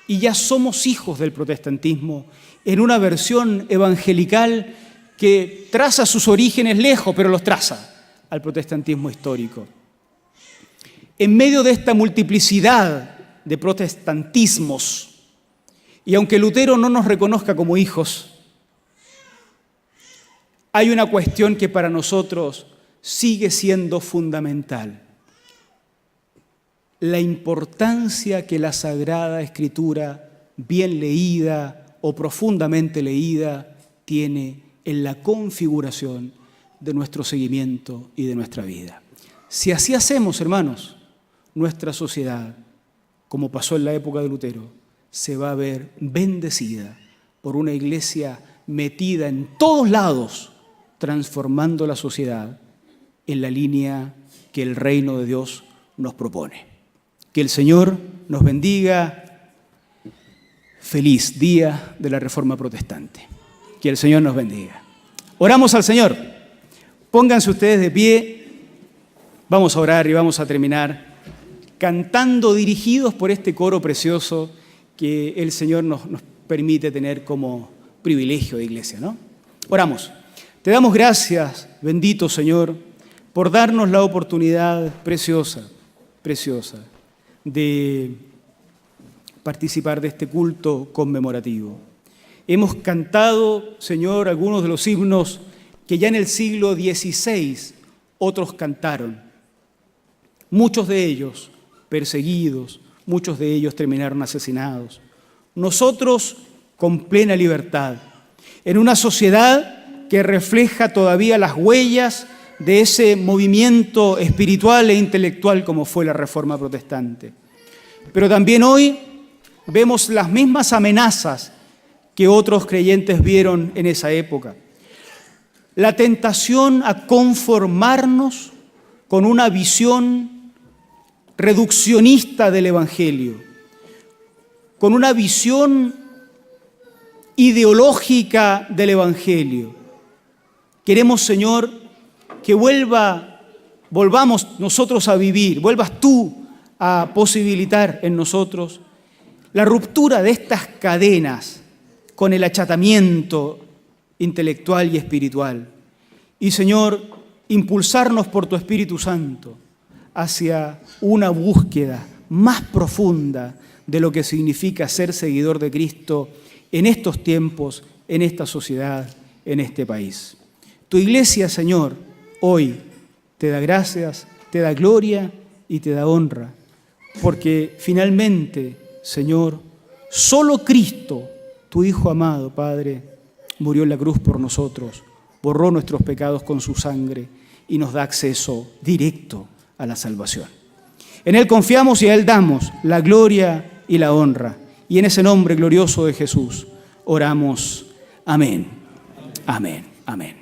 y ya somos hijos del protestantismo en una versión evangelical que traza sus orígenes lejos, pero los traza al protestantismo histórico. En medio de esta multiplicidad de protestantismos, y aunque Lutero no nos reconozca como hijos, hay una cuestión que para nosotros sigue siendo fundamental: la importancia que la Sagrada Escritura, bien leída o profundamente leída, tiene en la configuración de nuestro seguimiento y de nuestra vida. Si así hacemos, hermanos, nuestra sociedad, como pasó en la época de Lutero, se va a ver bendecida por una iglesia metida en todos lados, transformando la sociedad en la línea que el reino de Dios nos propone. Que el Señor nos bendiga. Feliz día de la Reforma Protestante. Que el Señor nos bendiga. Oramos al Señor. Pónganse ustedes de pie. Vamos a orar y vamos a terminar cantando, dirigidos por este coro precioso que el Señor nos permite tener como privilegio de iglesia, ¿no? Oramos. Te damos gracias, bendito Señor, por darnos la oportunidad preciosa de participar de este culto conmemorativo. Hemos cantado, Señor, algunos de los himnos que ya en el siglo XVI otros cantaron. Muchos de ellos perseguidos, muchos de ellos terminaron asesinados. Nosotros con plena libertad, en una sociedad que refleja todavía las huellas de ese movimiento espiritual e intelectual como fue la Reforma Protestante. Pero también hoy vemos las mismas amenazas que otros creyentes vieron en esa época. La tentación a conformarnos con una visión reduccionista del Evangelio, con una visión ideológica del Evangelio. Queremos, Señor, que volvamos nosotros a vivir, vuelvas tú a posibilitar en nosotros la ruptura de estas cadenas con el achatamiento intelectual y espiritual. Y, Señor, impulsarnos por tu Espíritu Santo hacia una búsqueda más profunda de lo que significa ser seguidor de Cristo en estos tiempos, en esta sociedad, en este país. Tu iglesia, Señor, hoy te da gracias, te da gloria y te da honra, porque finalmente, Señor, solo Cristo, tu Hijo amado, Padre, murió en la cruz por nosotros, borró nuestros pecados con su sangre y nos da acceso directo a la salvación. En Él confiamos y a Él damos la gloria y la honra. Y en ese nombre glorioso de Jesús oramos. Amén. Amén. Amén.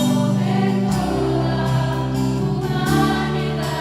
Sobre toda humanidad.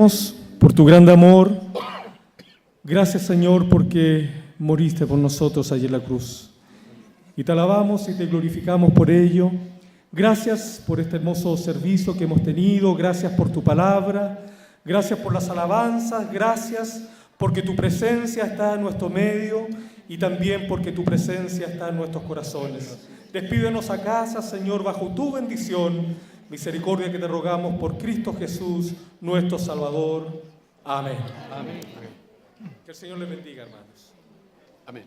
agradecemos por tu gran amor. Gracias, Señor, porque moriste por nosotros allí en la cruz. Y te alabamos y te glorificamos por ello. Gracias por este hermoso servicio que hemos tenido. Gracias por tu palabra. Gracias por las alabanzas. Gracias porque tu presencia está en nuestro medio y también porque tu presencia está en nuestros corazones. Despídenos a casa, Señor, bajo tu bendición, misericordia que te rogamos por Cristo Jesús, nuestro Salvador. Amén. Amén. Que el Señor les bendiga, hermanos.
Amén.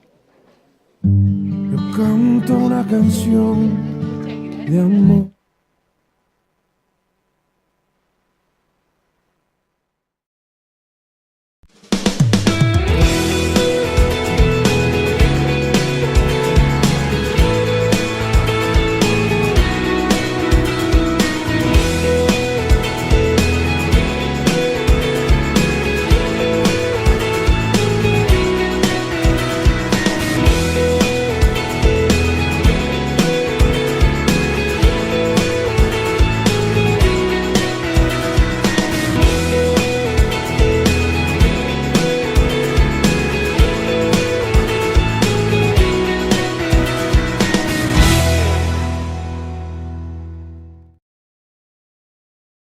Yo canto una canción de amor.